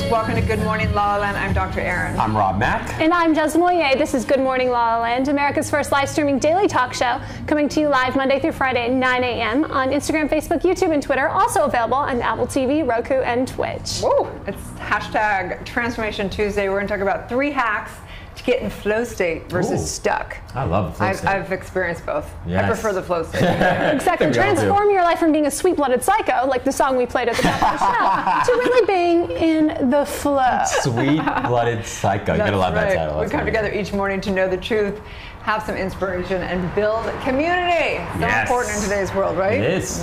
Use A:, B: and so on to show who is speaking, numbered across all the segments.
A: Welcome to Good Morning La La Land. I'm Dr. Erin.
B: I'm Rob Mack.
C: And I'm Jez Moyer. This is Good Morning La La Land, America's first live streaming daily talk show, coming to you live Monday through Friday at 9 a.m. on Instagram, Facebook, YouTube, and Twitter. Also available on Apple TV, Roku, and Twitch.
A: Whoa, it's hashtag Transformation Tuesday. We're going to talk about 3 hacks to get in flow state versus stuck.
B: I love the flow state.
A: I've experienced both.
B: Yes.
A: I prefer the flow state.
C: Exactly. Transform your life from being a sweet-blooded psycho, like the song we played at the top of the show, to really being in the flow.
B: Sweet-blooded psycho. You're going to love that title.
A: We come together each morning to know the truth, have some inspiration, and build community. So important in today's world, right?
B: It is.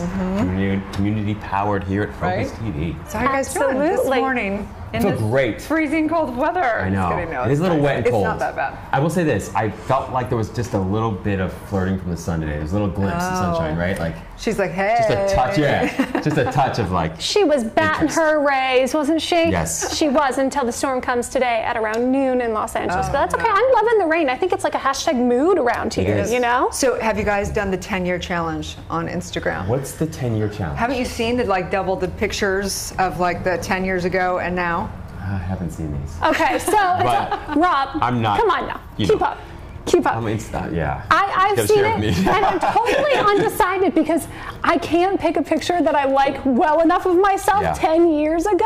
B: Community powered here at Focus TV.
A: So how are you guys doing this morning?
B: I feel great.
A: Freezing cold weather.
B: I know. It is a little wet and cold.
A: It's not that bad.
B: I will say this. I felt like there was just a little bit of flirting from the sun today. There's a little glimpse of sunshine, right? Like
A: she's like, hey.
B: Just a touch, yeah. Just a touch of like.
C: She was batting her rays, wasn't she?
B: Yes.
C: She was until the storm comes today at around noon in Los Angeles. But that's okay. I'm loving the rain. I think it's like a hashtag mood around here, you know?
A: So have you guys done the 10-year challenge on Instagram?
B: What's the 10-year challenge?
A: Haven't you seen the double the pictures of like the 10 years ago and now?
B: I haven't seen these.
C: Okay, so Rob,
B: I'm not.
C: Come on now, keep up. Keep up.
B: I mean, yeah.
C: I've seen it, and I'm totally undecided because I can't pick a picture that I like well enough of myself 10 years ago.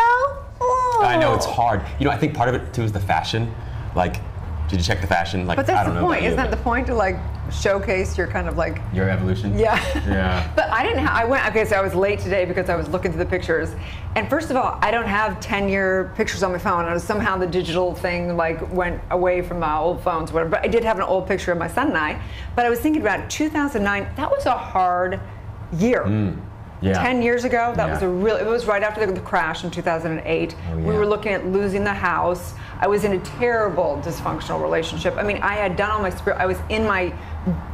C: Oh.
B: I know, it's hard. You know, I think part of it too is the fashion. Like, did you check the fashion? Like,
A: but that's
B: I don't
A: the
B: know
A: point. Isn't that the point to like showcase your kind of like
B: your evolution?
A: Yeah.
B: Yeah.
A: But I didn't. So I was late today because I was looking through the pictures. And first of all, I don't have 10-year pictures on my phone. And somehow the digital thing like went away from my old phones, whatever. But I did have an old picture of my son and I. But I was thinking about 2009. That was a hard year.
B: Yeah.
A: 10 years ago, that was it was right after the crash in 2008. We were looking at losing the house. I was in a terrible dysfunctional relationship. I mean, I had done all my I was in my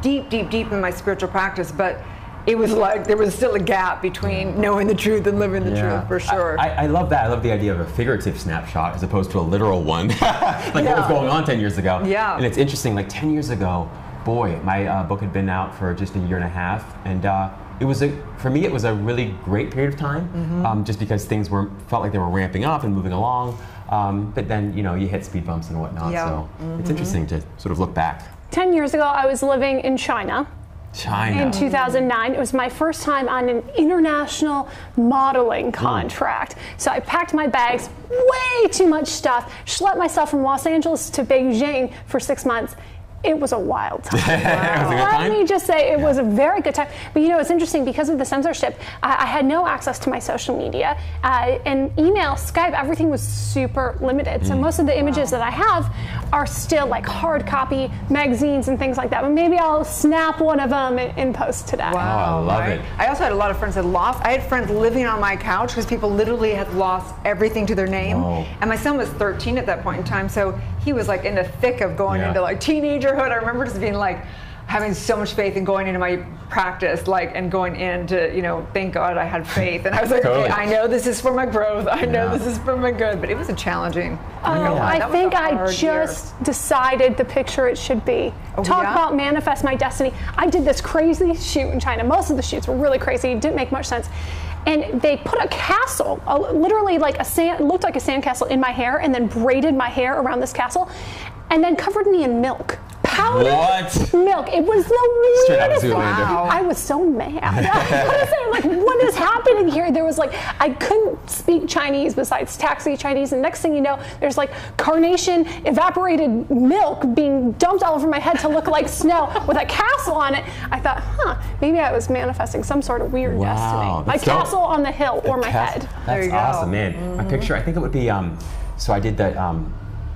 A: deep in my spiritual practice, but it was like there was still a gap between knowing the truth and living the truth, for sure.
B: I love that. I love the idea of a figurative snapshot as opposed to a literal one. Like what was going on 10 years ago.
A: Yeah.
B: And it's interesting, like 10 years ago, boy, my book had been out for just a year and a half, and it was for me, it was a really great period of time, just because things felt like they were ramping up and moving along. But then, you know, you hit speed bumps and whatnot. So it's interesting to sort of look back.
C: 10 years ago, I was living in China. In 2009. It was my first time on an international modeling contract. So I packed my bags, way too much stuff, schlepped myself from Los Angeles to Beijing for 6 months. It was a wild time. Let me just say it was a very good time. But you know, it's interesting because of the censorship, I had no access to my social media. And email, Skype, everything was super limited. So most of the images that I have are still like hard copy magazines and things like that. But maybe I'll snap one of them in post today.
A: Wow,
B: I love it.
A: I also had a lot of friends that lost. I had friends living on my couch because people literally had lost everything to their name. And my son was 13 at that point in time. So he was like in the thick of going into like teenagerhood. I remember just being like having so much faith in going into my practice, like, and going into, you know, thank God I had faith. And I was like, okay, I know this is for my growth. I know this is for my good. But it was a challenging.
C: I think I just decided the picture it should be. Talk about manifest my destiny. I did this crazy shoot in China. Most of the shoots were really crazy. It didn't make much sense. And they put a castle, literally like it looked like a sandcastle in my hair, and then braided my hair around this castle, and then covered me in milk. Powdered milk. It was the weirdest thing. I was so mad. I was saying, like, what is happening here? There was like, I couldn't speak Chinese besides taxi Chinese, and next thing you know, there's like carnation evaporated milk being dumped all over my head to look like snow with a castle on it. I thought, maybe I was manifesting some sort of weird destiny. My castle on the hill or my head.
B: That's awesome, man. My picture, I think it would be, so I did that,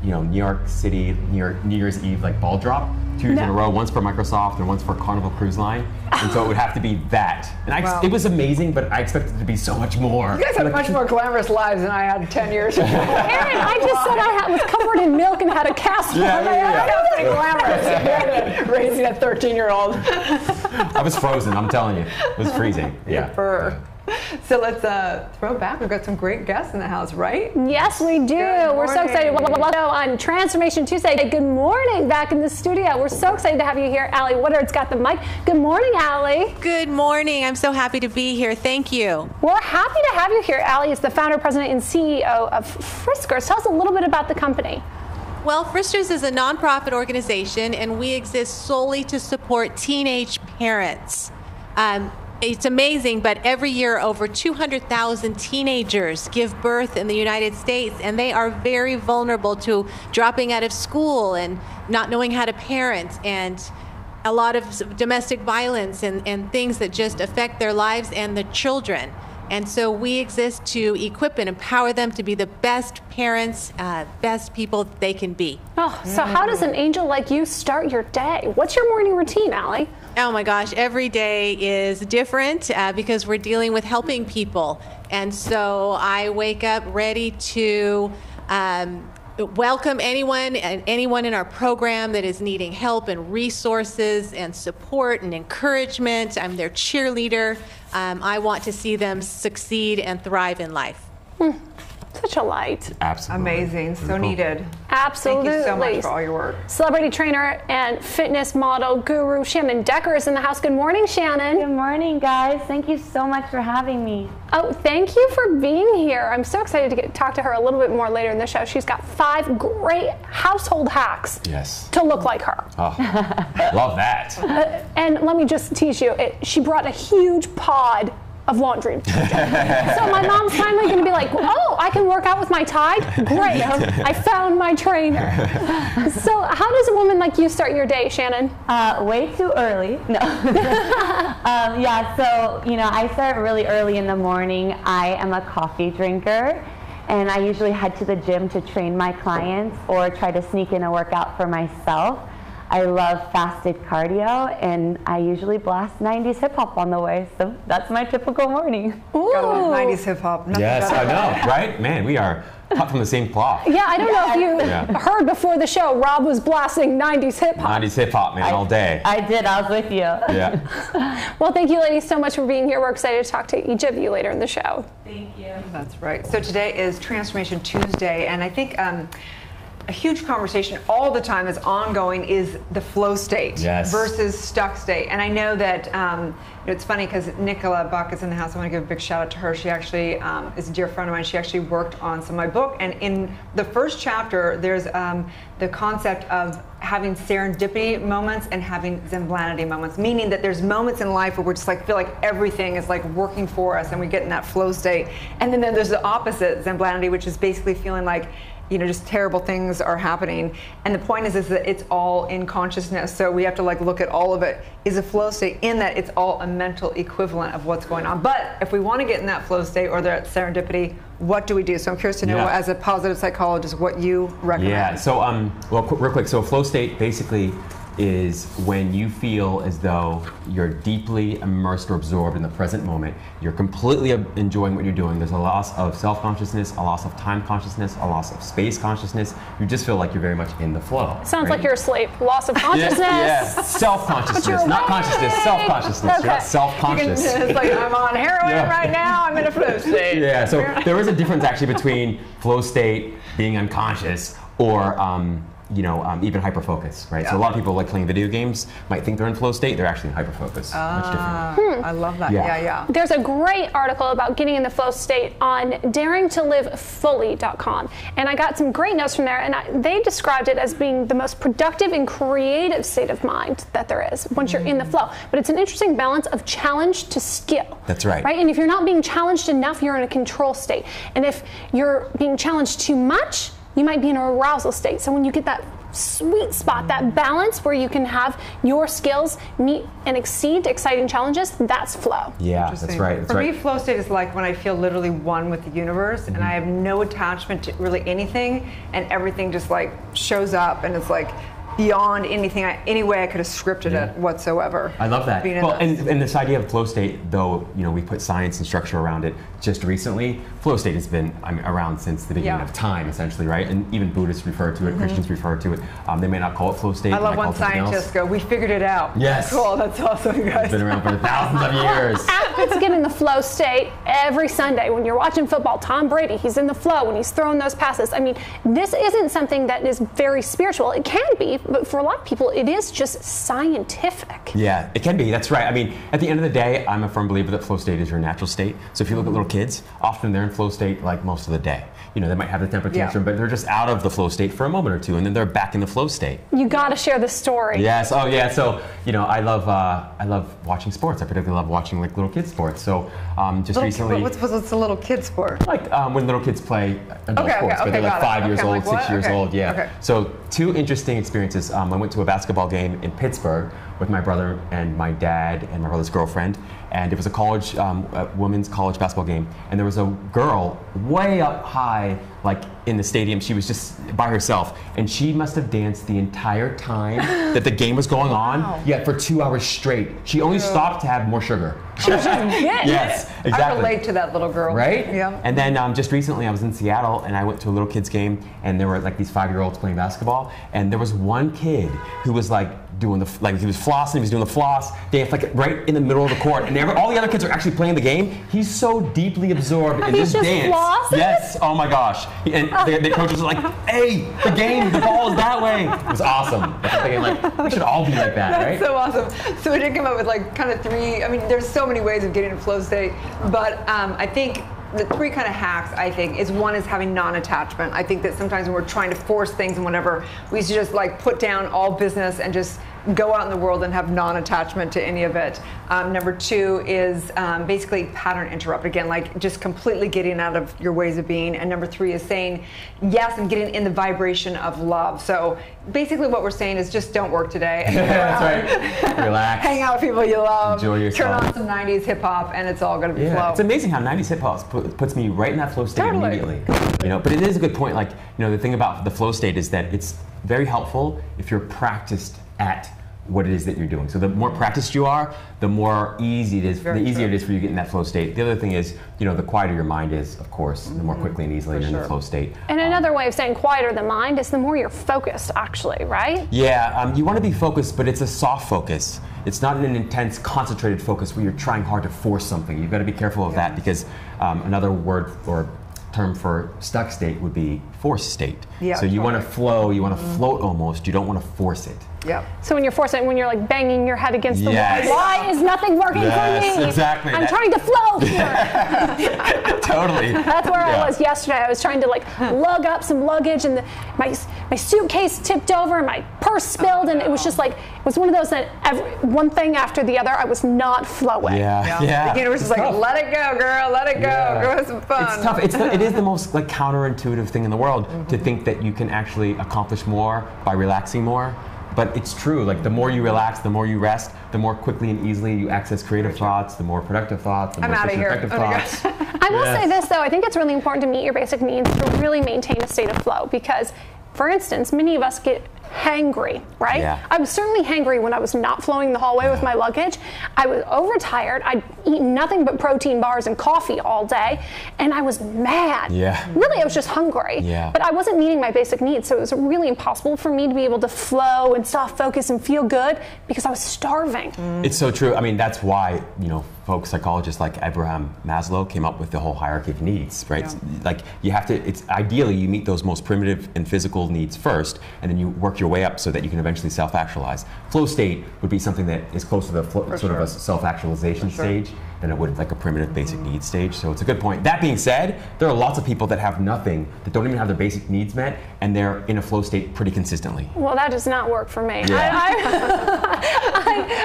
B: you know, New York City, New Year's Eve, like ball drop, 2 years in a row, once for Microsoft and once for Carnival Cruise Line. And so it would have to be that. And it was amazing, but I expected it to be so much more.
A: You guys have much more glamorous lives than I had 10 years ago.
C: Erin, I just said I was covered in milk and had a castle.
A: I don't think glamorous. Raising a 13-year-old.
B: I was frozen, I'm telling you. It was freezing. Yeah.
A: So let's throw it back. We've got some great guests in the house, right?
C: Yes, we do. We're so excited. Welcome on Transformation Tuesday. Good morning back in the studio. We're so excited to have you here. Allie Woodard's got the mic. Good morning, Allie.
D: Good morning. I'm so happy to be here. Thank you.
C: We're happy to have you here. Allie is the founder, president, and CEO of Friskers. Tell us a little bit about the company.
D: Well, Friskers is a nonprofit organization, and we exist solely to support teenage parents. It's amazing, but every year over 200,000 teenagers give birth in the United States, and they are very vulnerable to dropping out of school and not knowing how to parent, and a lot of domestic violence and things that just affect their lives and the children. And so we exist to equip and empower them to be the best parents, best people they can be.
C: Oh, so how does an angel like you start your day? What's your morning routine, Allie?
D: Oh my gosh, every day is different because we're dealing with helping people. And so I wake up ready to welcome anyone in our program that is needing help and resources and support and encouragement. I'm their cheerleader. I want to see them succeed and thrive in life.
C: Such a light.
B: Absolutely.
A: Amazing. So needed.
C: Absolutely.
A: Thank you so much for all your work.
C: Celebrity trainer and fitness model guru Shannon Decker is in the house. Good morning, Shannon.
E: Good morning, guys. Thank you so much for having me.
C: Oh, thank you for being here. I'm so excited to talk to her a little bit more later in the show. She's got 5 great household hacks to look like her.
B: Oh, love that.
C: And let me just tease you. She brought a huge pod of laundry. So my mom's finally going to be like, oh, I can work out with my Tide? Great. I found my trainer. So how does a woman like you start your day, Shannon?
E: Way too early. No. Yeah, so, I start really early in the morning. I am a coffee drinker, and I usually head to the gym to train my clients or try to sneak in a workout for myself. I love fasted cardio, and I usually blast 90s hip-hop on the way, so that's my typical morning.
C: Ooh.
A: Gotta love 90s hip-hop.
B: Yes, I know, right? Man, we are cut from the same cloth.
C: Yeah, I don't know if you heard before the show, Rob was blasting 90s hip-hop.
B: 90s hip-hop, man, all day.
E: I did. I was with you.
B: Yeah.
C: Well, thank you, ladies, so much for being here. We're excited to talk to each of you later in the show.
E: Thank you.
A: That's right. So today is Transformation Tuesday, and I think a huge conversation all the time is ongoing is the flow state versus stuck state. And I know that it's funny because Nicola Buck is in the house. I want to give a big shout out to her. She actually is a dear friend of mine. She actually worked on some of my book. And in the first chapter, there's the concept of having serendipity moments and having zemblanity moments, meaning that there's moments in life where we just feel like everything is working for us and we get in that flow state. And then there's the opposite, zemblanity, which is basically feeling like just terrible things are happening. And the point is that it's all in consciousness. So we have to look at all of it is a flow state in that it's all a mental equivalent of what's going on. But if we want to get in that flow state or that serendipity, what do we do? So I'm curious to know, as a positive psychologist, what you recommend.
B: Yeah, so well, real quick, so flow state basically is when you feel as though you're deeply immersed or absorbed in the present moment. You're completely enjoying what you're doing. There's a loss of self-consciousness, a loss of time consciousness, a loss of space consciousness. You just feel like you're very much in the flow.
C: Sounds like you're asleep. Loss of consciousness.
B: Yeah. Self-consciousness, not consciousness, self-consciousness.
C: Okay.
B: You're not self-conscious.
A: It's like, I'm on heroin right now, I'm in a flow state.
B: Yeah, so there is a difference actually between flow state, being unconscious, or even hyperfocus, right? So a lot of people playing video games might think they're in flow state, they're actually in hyperfocus. Much different.
A: I love that. Yeah.
C: There's a great article about getting in the flow state on daringtolivefully.com, and I got some great notes from there, and they described it as being the most productive and creative state of mind that there is once you're in the flow. But it's an interesting balance of challenge to skill.
B: That's right.
C: Right? And if you're not being challenged enough, you're in a control state. And if you're being challenged too much, you might be in an arousal state. So when you get that sweet spot, that balance where you can have your skills meet and exceed exciting challenges, that's flow.
B: Yeah, that's right.
A: For me, flow state is like when I feel literally one with the universe and I have no attachment to really anything and everything just shows up and it's beyond anything, any way I could have scripted it whatsoever.
B: I love that. Well, and this idea of flow state, though, we put science and structure around it just recently. Flow state has been around since the beginning of time, essentially, right? And even Buddhists refer to it, Christians refer to it. They may not call it flow state.
A: I love when scientists go, "We figured it out."
B: Yes.
A: Cool. That's awesome, you guys.
B: It's been around for thousands of years.
C: Athletes get in the flow state every Sunday. When you're watching football, Tom Brady, he's in the flow when he's throwing those passes. I mean, this isn't something that is very spiritual. It can be, but for a lot of people, it is just scientific.
B: Yeah, it can be. That's right. I mean, at the end of the day, I'm a firm believer that flow state is your natural state. So if you look at little kids, often they're in flow state like most of the day. They might have the temper tantrum, but they're just out of the flow state for a moment or two, and then they're back in the flow state.
C: You got to share the story.
B: Yes. Oh, yeah. So I love watching sports. I particularly love watching like little kids sports. So recently,
A: what's a little kid sport?
B: Like when little kids play adult sports, but they're like 5 years old, 6 years old. Yeah. Okay. So 2 interesting experiences. I went to a basketball game in Pittsburgh with my brother and my dad and my brother's girlfriend, and it was a women's college basketball game, and there was a girl way up high, like in the stadium. She was just by herself, and she must have danced the entire time that the game was going on. Yeah, for 2 hours straight. She only stopped to have more sugar. Yes, exactly.
A: I relate to that little girl.
B: Right?
A: Yeah.
B: And then just recently I was in Seattle and I went to a little kids game, and there were like these 5-year-olds playing basketball, and there was one kid who was like doing he was flossing, he was doing the floss, danced like right in the middle of the court, and all the other kids are actually playing the game. He's so deeply absorbed in this dance.
C: Flossing?
B: Yes, oh my gosh. And the coach was like, "Hey, the ball is that way." It was awesome. I'm thinking like, we should all be like that, right?
A: That's so awesome. So we did come up with like kind of 3, there's so many ways of getting in flow state, but I think the 3 kind of hacks, I think, is one is having non-attachment. I think that sometimes when we're trying to force things and whatever, we used to just like put down all business and just go out in the world and have non-attachment to any of it. Number 2 is basically pattern interrupt. Again, like just completely getting out of your ways of being. And number 3 is saying yes and getting in the vibration of love. So basically what we're saying is just don't work today.
B: That's right. Relax.
A: Hang out with people you love.
B: Enjoy yourself.
A: Turn on some 90s hip hop and it's all going to be flow.
B: It's amazing how 90s hip hop puts me right in that flow state immediately. But it is a good point. Like, the thing about the flow state is that it's very helpful if you're practiced at what it is that you're doing. So the more practiced you are, the more easier it is for you to get in that flow state. The other thing is, the quieter your mind is, of course, the more quickly and easily you're in the flow state.
C: And another way of saying quieter the mind is the more you're focused, actually, right?
B: Yeah, you want to be focused, but it's a soft focus. It's not an intense, concentrated focus where you're trying hard to force something. You've got to be careful of that, because another word or term for stuck state would be forced state. Yeah, so you want to flow, you want to float almost, you don't want to force it.
A: Yeah.
C: So when you're forcing, when you're like banging your head against the wall, why is nothing working for me?
B: Exactly.
C: I'm trying to flow here.
B: Totally.
C: That's where I was yesterday. I was trying to like lug up some luggage, and my suitcase tipped over, and my purse spilled, and it was just like, it was one of those that one thing after the other, I was not flowing.
B: Yeah.
A: The universe is like, let it go, girl, let it go. Go have some fun.
B: It's tough. It is the most like counterintuitive thing in the world to think that you can actually accomplish more by relaxing more. But it's true, like the more you relax, the more you rest, the more quickly and easily you access creative thoughts, the more productive thoughts, the more effective thoughts.
C: I will say this though, I think it's really important to meet your basic needs to really maintain a state of flow, because, for instance, many of us get hangry, right?
B: Yeah.
C: I was certainly hangry when I was not flowing the hallway with my luggage. I was overtired. I'd eaten nothing but protein bars and coffee all day, and I was mad.
B: Yeah.
C: Really, I was just hungry.
B: Yeah.
C: But I wasn't meeting my basic needs, so it was really impossible for me to be able to flow and soft focus and feel good because I was starving.
B: It's so true. I mean, that's why, folk psychologists like Abraham Maslow came up with the whole hierarchy of needs, right? Yeah. Like you have to, it's ideally you meet those most primitive and physical needs first, and then you work your way up so that you can eventually self-actualize. Flow state would be something that is close to the sort of a self-actualization stage than it would like a primitive basic needs stage. So it's a good point. That being said, there are lots of people that have nothing, that don't even have their basic needs met, and they're in a flow state pretty consistently.
C: Well, that does not work for me.
B: Yeah.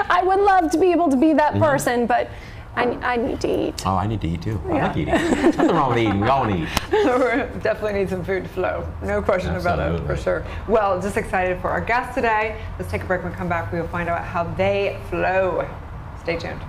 C: I would love to be able to be that person, but I need to eat.
B: Oh, I need to eat too. I like eating. There's nothing wrong with eating. We all want to eat.
A: Definitely need some food to flow. No question about it, for sure. Well, just excited for our guest today. Let's take a break. When we come back, we will find out how they flow. Stay tuned.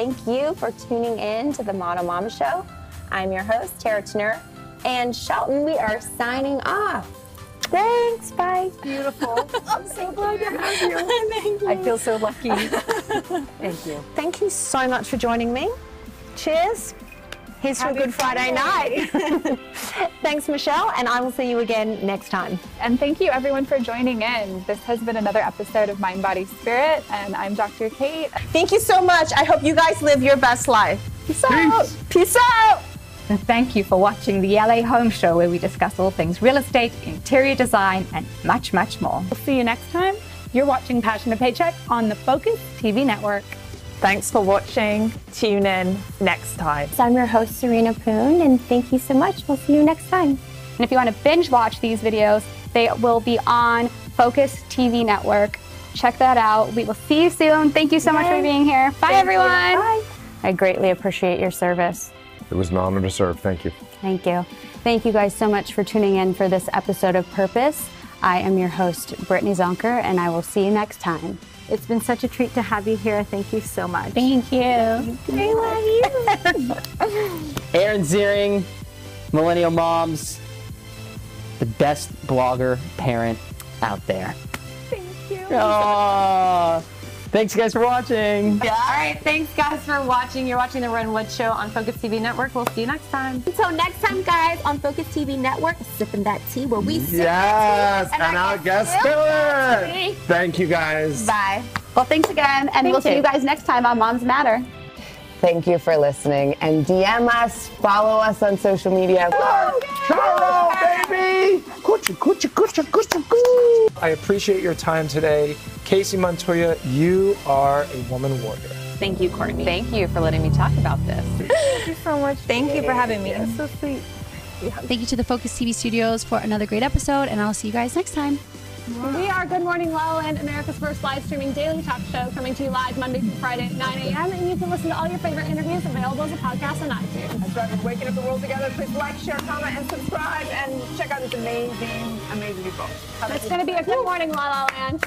F: thank you for tuning in to the Model Mama Show. I'm your host, Tara Tenner, and Shelton, we are signing off. Thanks, bye.
A: Beautiful.
F: I'm so glad to have you. Thank you.
A: I feel so lucky. Thank you.
F: Thank you so much for joining me. Cheers. Here's to a good Friday night. Thanks, Michelle, and I will see you again next time.
G: And thank you, everyone, for joining in. This has been another episode of Mind, Body, Spirit, and I'm Dr. Kate.
F: Thank you so much. I hope you guys live your best life. Peace out. Peace out.
H: And thank you for watching the LA Home Show, where we discuss all things real estate, interior design, and much, much more.
C: We'll see you next time. You're watching Passion to Paycheck on the Focus TV network.
I: Thanks for watching. Tune in next time.
F: So I'm your host, Serena Poon, and thank you so much. We'll see you next time.
G: And if you want to binge watch these videos, they will be on Focus TV network. Check that out. We will see you soon. Thank you so much for being here. Bye, everyone.
F: Bye. I greatly appreciate your service.
J: It was an honor to serve. Thank you.
F: Thank you. Thank you guys so much for tuning in for this episode of Purpose. I am your host, Brittany Zonker, and I will see you next time. It's been such a treat to have you here. Thank you so much.
C: Thank you.
F: I love you.
K: Erin Ziering, Millennial Moms, the best blogger parent out there.
C: Thank you.
K: Aww. Thanks, guys, for watching.
F: All right, thanks, guys, for watching. You're watching The Ren Wood Show on Focus TV Network. We'll see you next time. Until next time, guys, on Focus TV Network, sipping that tea where we sip
J: Yes,
F: that tea,
J: and our guest
F: sip that
J: spiller.
F: tea.
J: Thank you, guys.
F: Bye.
G: Well, thanks again, and we'll see you guys next time on Moms Matter.
L: Thank you for listening, and DM us, follow us on social media.
J: Charo, baby! Coochie, coochie, coochie, coochie, coo.
M: I appreciate your time today. Casey Montoya, you are a woman warrior.
N: Thank you, Courtney. Thank you for letting me talk about this.
I: Thank you so much. Thank you for having me. It's so sweet.
O: Thank you to the Focus TV studios for another great episode, and I'll see you guys next time.
C: We are Good Morning LALALAND, America's first live streaming daily talk show, coming to you live Monday through Friday at 9 a.m. And you can listen to all your favorite interviews available as a podcast on iTunes.
A: That's right. We're waking up the world together. Please like, share, comment, and subscribe, and check out these amazing, amazing people.
C: It's going to be a Good Morning LALALAND.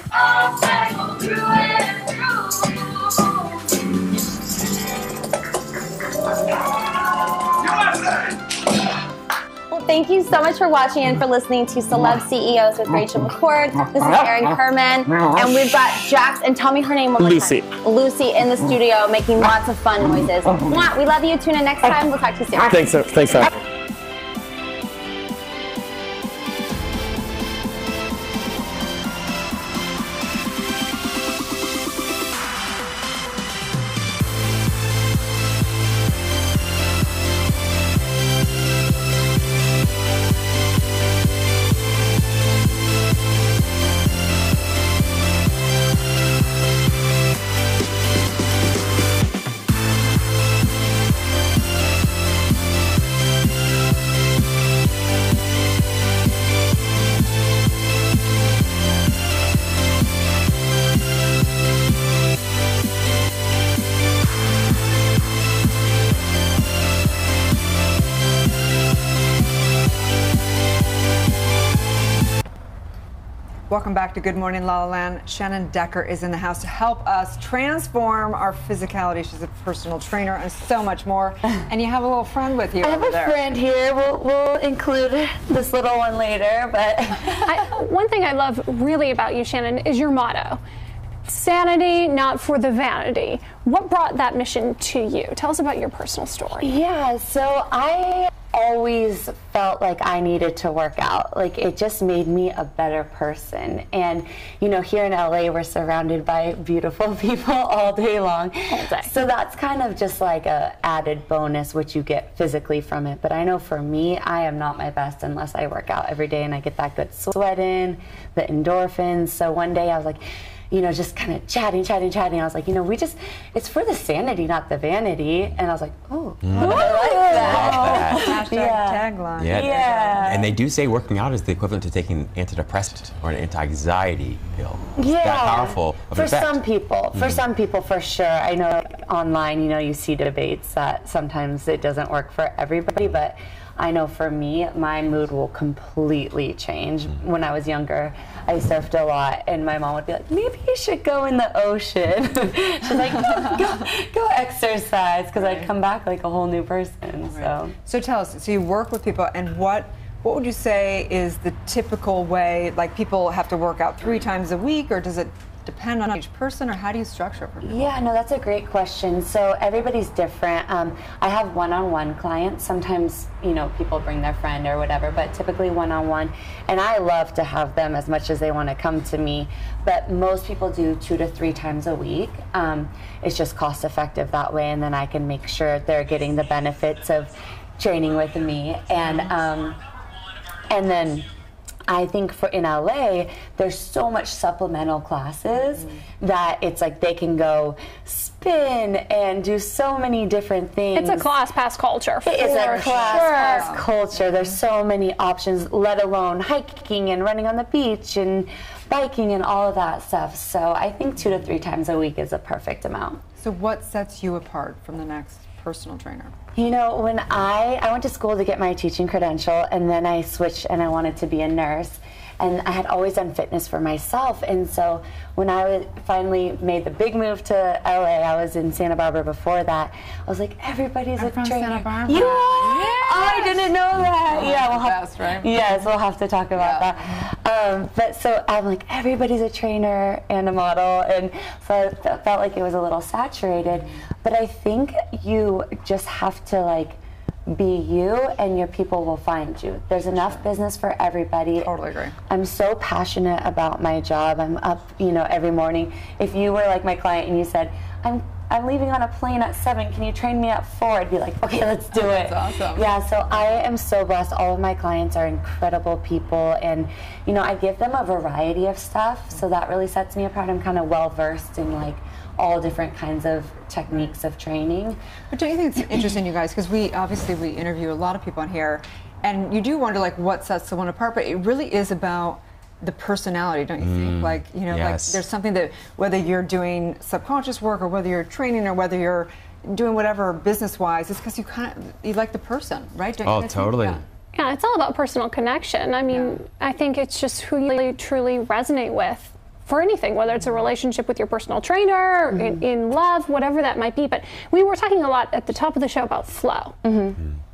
F: Well, thank you so much for watching and for listening to Celeb CEOs with Rachel McCord. This is Erin Kerman, and we've got Jax, and tell me her name one more
K: Lucy.
F: time. Lucy in the studio making lots of fun noises. Mwah, we love you. Tune in next time. We'll talk to you soon.
K: Thanks, thanks,
A: Welcome back to Good Morning La La Land. Shannon Decker is in the house to help us transform our physicality. She's a personal trainer and so much more. And you have a little friend with you.
E: I have a friend here. We'll include this little one later, but
C: one thing I love really about you, Shannon, is your motto. Sanity, not for the vanity. What brought that mission to you? Tell us about your personal story.
E: Yeah, so I always felt like I needed to work out. Like, it just made me a better person. And, you know, here in LA, we're surrounded by beautiful people all day long. So that's kind of just like a added bonus, which you get physically from it. But I know for me, I am not my best unless I work out every day and I get that good sweat in, the endorphins. So one day I was like, you know, just kind of chatting. I was like, you know, it's for the sanity, not the vanity. And I was like, oh, I like that.
A: Tagline.
B: Yeah. And they do say working out is the equivalent to taking an antidepressant or an anti-anxiety pill. It's that powerful of
E: for
B: effect.
E: some people. For some people, for sure. I know online, you know, you see debates that sometimes it doesn't work for everybody, but I know for me, my mood will completely change. When I was younger, I surfed a lot, and my mom would be like, maybe you should go in the ocean. She's like, go exercise, because I'd come back like a whole new person.
A: So tell us, so you work with people, and what would you say is the typical way, like people have to work out 3 times a week, or does it depend on each person, or how do you structure it for people?
E: Yeah, no, that's a great question. So everybody's different. I have one-on-one clients. Sometimes, you know, people bring their friend or whatever, but typically one-on-one. And I love to have them as much as they want to come to me. But most people do 2 to 3 times a week. It's just cost effective that way, and then I can make sure they're getting the benefits of training with me. And then I think in LA, there's so much supplemental classes that it's like they can go spin and do so many different things.
C: It's a class pass culture.
E: It is a class pass culture. There's so many options, let alone hiking and running on the beach and biking and all of that stuff. So I think 2 to 3 times a week is a perfect amount.
A: So what sets you apart from the next personal trainer?
E: You know, when I went to school to get my teaching credential, and then I switched and I wanted to be a nurse. And I had always done fitness for myself. And so when I finally made the big move to LA, I was in Santa Barbara before that, I was like, everybody's a trainer.
A: Santa Barbara.
E: You are? Yes. Oh, I didn't know that. Yeah, we'll
A: have, right?
E: Yes, we'll have to talk about that. But so I'm like, everybody's a trainer and a model. And so I felt like it was a little saturated. But I think you just have to like be you, and your people will find you. There's enough business for everybody.
A: Totally agree.
E: I'm so passionate about my job. I'm up, you know, every morning. If you were like my client and you said, I'm leaving on a plane at 7, can you train me at 4? I'd be like, okay, let's do it.
A: That's awesome.
E: Yeah, so I am so blessed. All of my clients are incredible people, and you know, I give them a variety of stuff, so that really sets me apart. I'm kind of well versed in like all different kinds of techniques of training.
A: But don't you think it's interesting, you guys, because we interview a lot of people on here, and you do wonder like what sets someone apart, but it really is about the personality, don't you think? Like, you know, like there's something that whether you're doing subconscious work or whether you're training or whether you're doing whatever business-wise, it's because you like the person, right? Don't you
B: totally.
C: Yeah, it's all about personal connection. I mean, I think it's just who you truly resonate with for anything, whether it's a relationship with your personal trainer, in love, whatever that might be. But we were talking a lot at the top of the show about flow.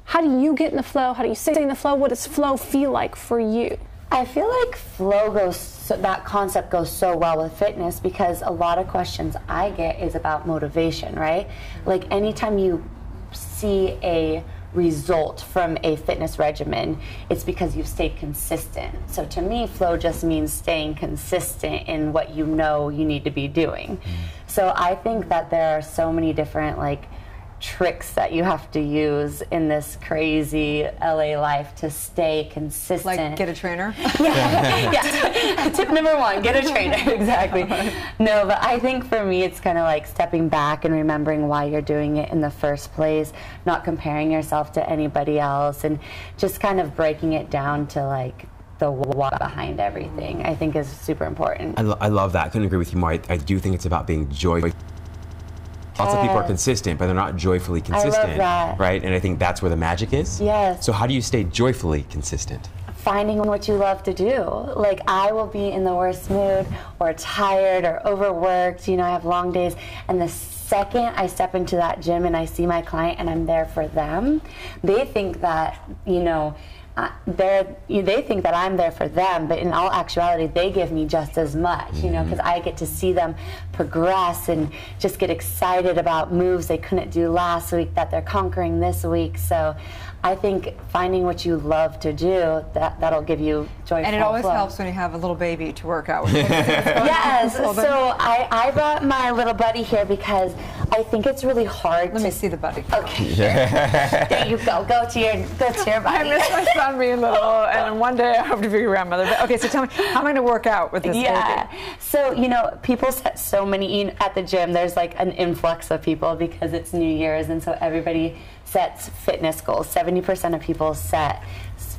C: How do you get in the flow? How do you stay in the flow? What does flow feel like for you?
E: I feel like flow that concept goes so well with fitness, because a lot of questions I get is about motivation, right? Like anytime you see a result from a fitness regimen, it's because you've stayed consistent. So to me, flow just means staying consistent in what you know you need to be doing. So I think that there are so many different like tricks that you have to use in this crazy LA life to stay consistent.
A: Like get a trainer?
E: Yeah. Tip number 1, get a trainer. Exactly. No, but I think for me it's kind of like stepping back and remembering why you're doing it in the first place, not comparing yourself to anybody else, and just kind of breaking it down to like the why behind everything, I think is super important.
B: I love that. I couldn't agree with you more. I do think it's about being joyful. Lots of people are consistent, but they're not joyfully consistent.
E: I love that.
B: Right? And I think that's where the magic is.
E: Yes.
B: So how do you stay joyfully consistent?
E: Finding what you love to do. Like I will be in the worst mood or tired or overworked, you know, I have long days, and the second I step into that gym and I see my client and I'm there for them, they think that, you know, they think that I'm there for them, but in all actuality, they give me just as much, you know, because I get to see them progress and just get excited about moves they couldn't do last week that they're conquering this week. So I think finding what you love to do, that'll give you joyful
A: And it always
E: flow.
A: helps when you have a little baby to work out with.
E: Yes, so I brought my little buddy here because I think it's really hard
A: Let me see the buddy.
E: Okay, sure. There you go. Go to your buddy.
A: I miss my son being little, and one day I have to be a grandmother. But, okay, so tell me, how am I going to work out with this baby?
E: So, you know, people set so many, at the gym, there's like an influx of people because it's New Year's, and so everybody sets fitness goals. 70% of people set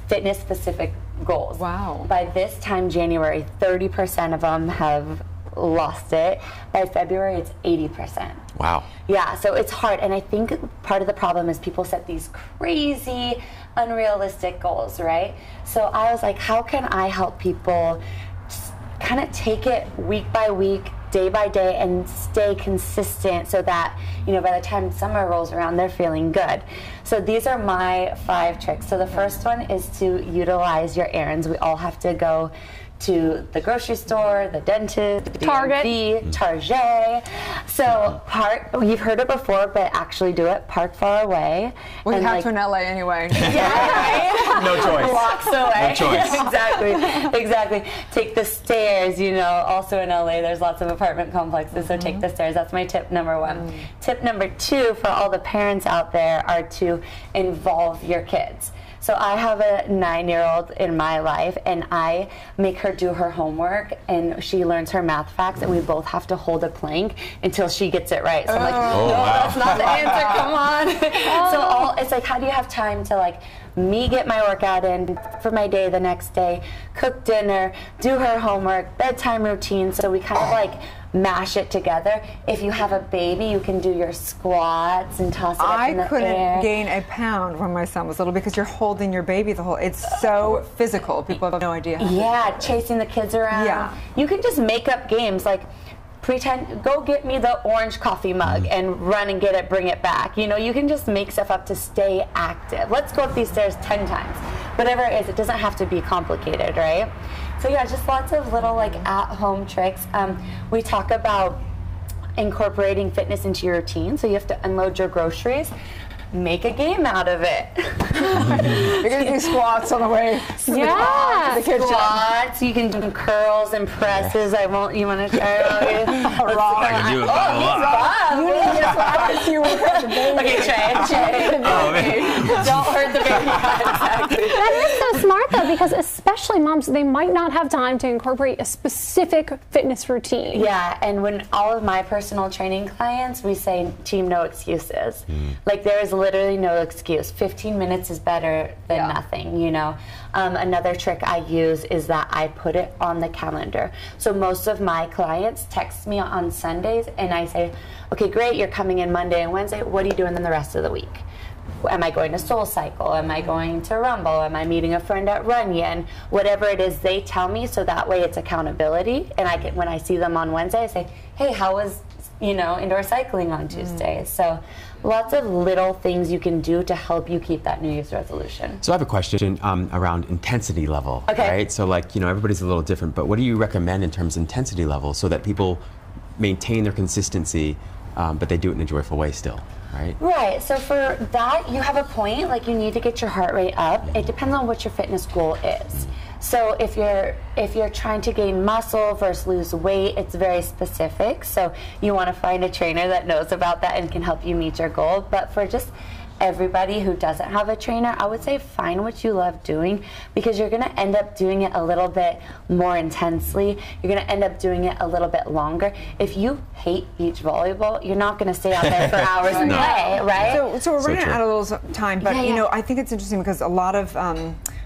E: fitness-specific goals.
A: Wow.
E: By this time, January, 30% of them have lost it. By February, it's 80%.
B: Wow.
E: Yeah, so it's hard. And I think part of the problem is people set these crazy, unrealistic goals, right? So I was like, how can I help people kind of take it week by week, day by day, and stay consistent so that, you know, by the time summer rolls around, they're feeling good. So these are my 5 tricks. So the first one is to utilize your errands. We all have to go to the grocery store, the dentist, the DMV, Target. So you've heard it before, but actually do it. Park far away.
A: Well, you have to in LA anyway.
E: Yeah, right?
B: No choice.
E: Blocks away.
B: No choice.
E: Exactly. Take the stairs, you know, also in LA there's lots of apartment complexes, so take the stairs. That's my tip number 1. Tip number 2 for all the parents out there are to involve your kids. So I have a 9-year-old in my life, and I make her do her homework, and she learns her math facts, and we both have to hold a plank until she gets it right. So I'm like, no, that's not the answer, come on. So it's like, how do you have time to, like, me get my workout in for my day the next day, cook dinner, do her homework, bedtime routine, so we kind of like mash it together. If you have a baby, you can do your squats and toss it up in the air. I
A: couldn't gain a pound when my son was little because you're holding your baby the whole, it's so physical. People have no idea.
E: Yeah, chasing the kids around. Yeah. You can just make up games like, pretend, go get me the orange coffee mug and run and get it, bring it back. You know, you can just make stuff up to stay active. Let's go up these stairs 10 times. Whatever it is, it doesn't have to be complicated, right? So yeah, just lots of little like at-home tricks. We talk about incorporating fitness into your routine. So you have to unload your groceries. Make a game out of it.
A: You're going to do squats on the way.
E: Yeah, squats. You can do curls and presses. I won't. You want to try it out?
J: I can do it.
E: Okay, try it. Don't hurt the baby. Exactly.
C: That is so smart though, because especially moms, they might not have time to incorporate a specific fitness routine.
E: Yeah, and when all of my personal training clients, we say team no excuses. Like there is literally no excuse. 15 minutes is better than nothing, you know. Another trick I use is that I put it on the calendar. So most of my clients text me on Sundays and I say, okay, great, you're coming in Monday and Wednesday. What are you doing in the rest of the week? Am I going to Soul Cycle? Am I going to Rumble? Am I meeting a friend at Runyon? Whatever it is, they tell me, so that way it's accountability. And I can, when I see them on Wednesday, I say, hey, how was, you know, indoor cycling on Tuesday? So lots of little things you can do to help you keep that New Year's resolution.
B: So I have a question around intensity level, right? So like, you know, everybody's a little different, but what do you recommend in terms of intensity level so that people maintain their consistency, but they do it in a joyful way still? Right.
E: Right. So for that, you have a point. Like you need to get your heart rate up. It depends on what your fitness goal is. So if you're trying to gain muscle versus lose weight, it's very specific. So you want to find a trainer that knows about that and can help you meet your goal. But for just everybody who doesn't have a trainer, I would say find what you love doing, because you're going to end up doing it a little bit more intensely. You're going to end up doing it a little bit longer. If you hate beach volleyball, you're not going to stay out there for hours and play, right?
A: So we're running out of a little time, but you know, I think it's interesting because a lot of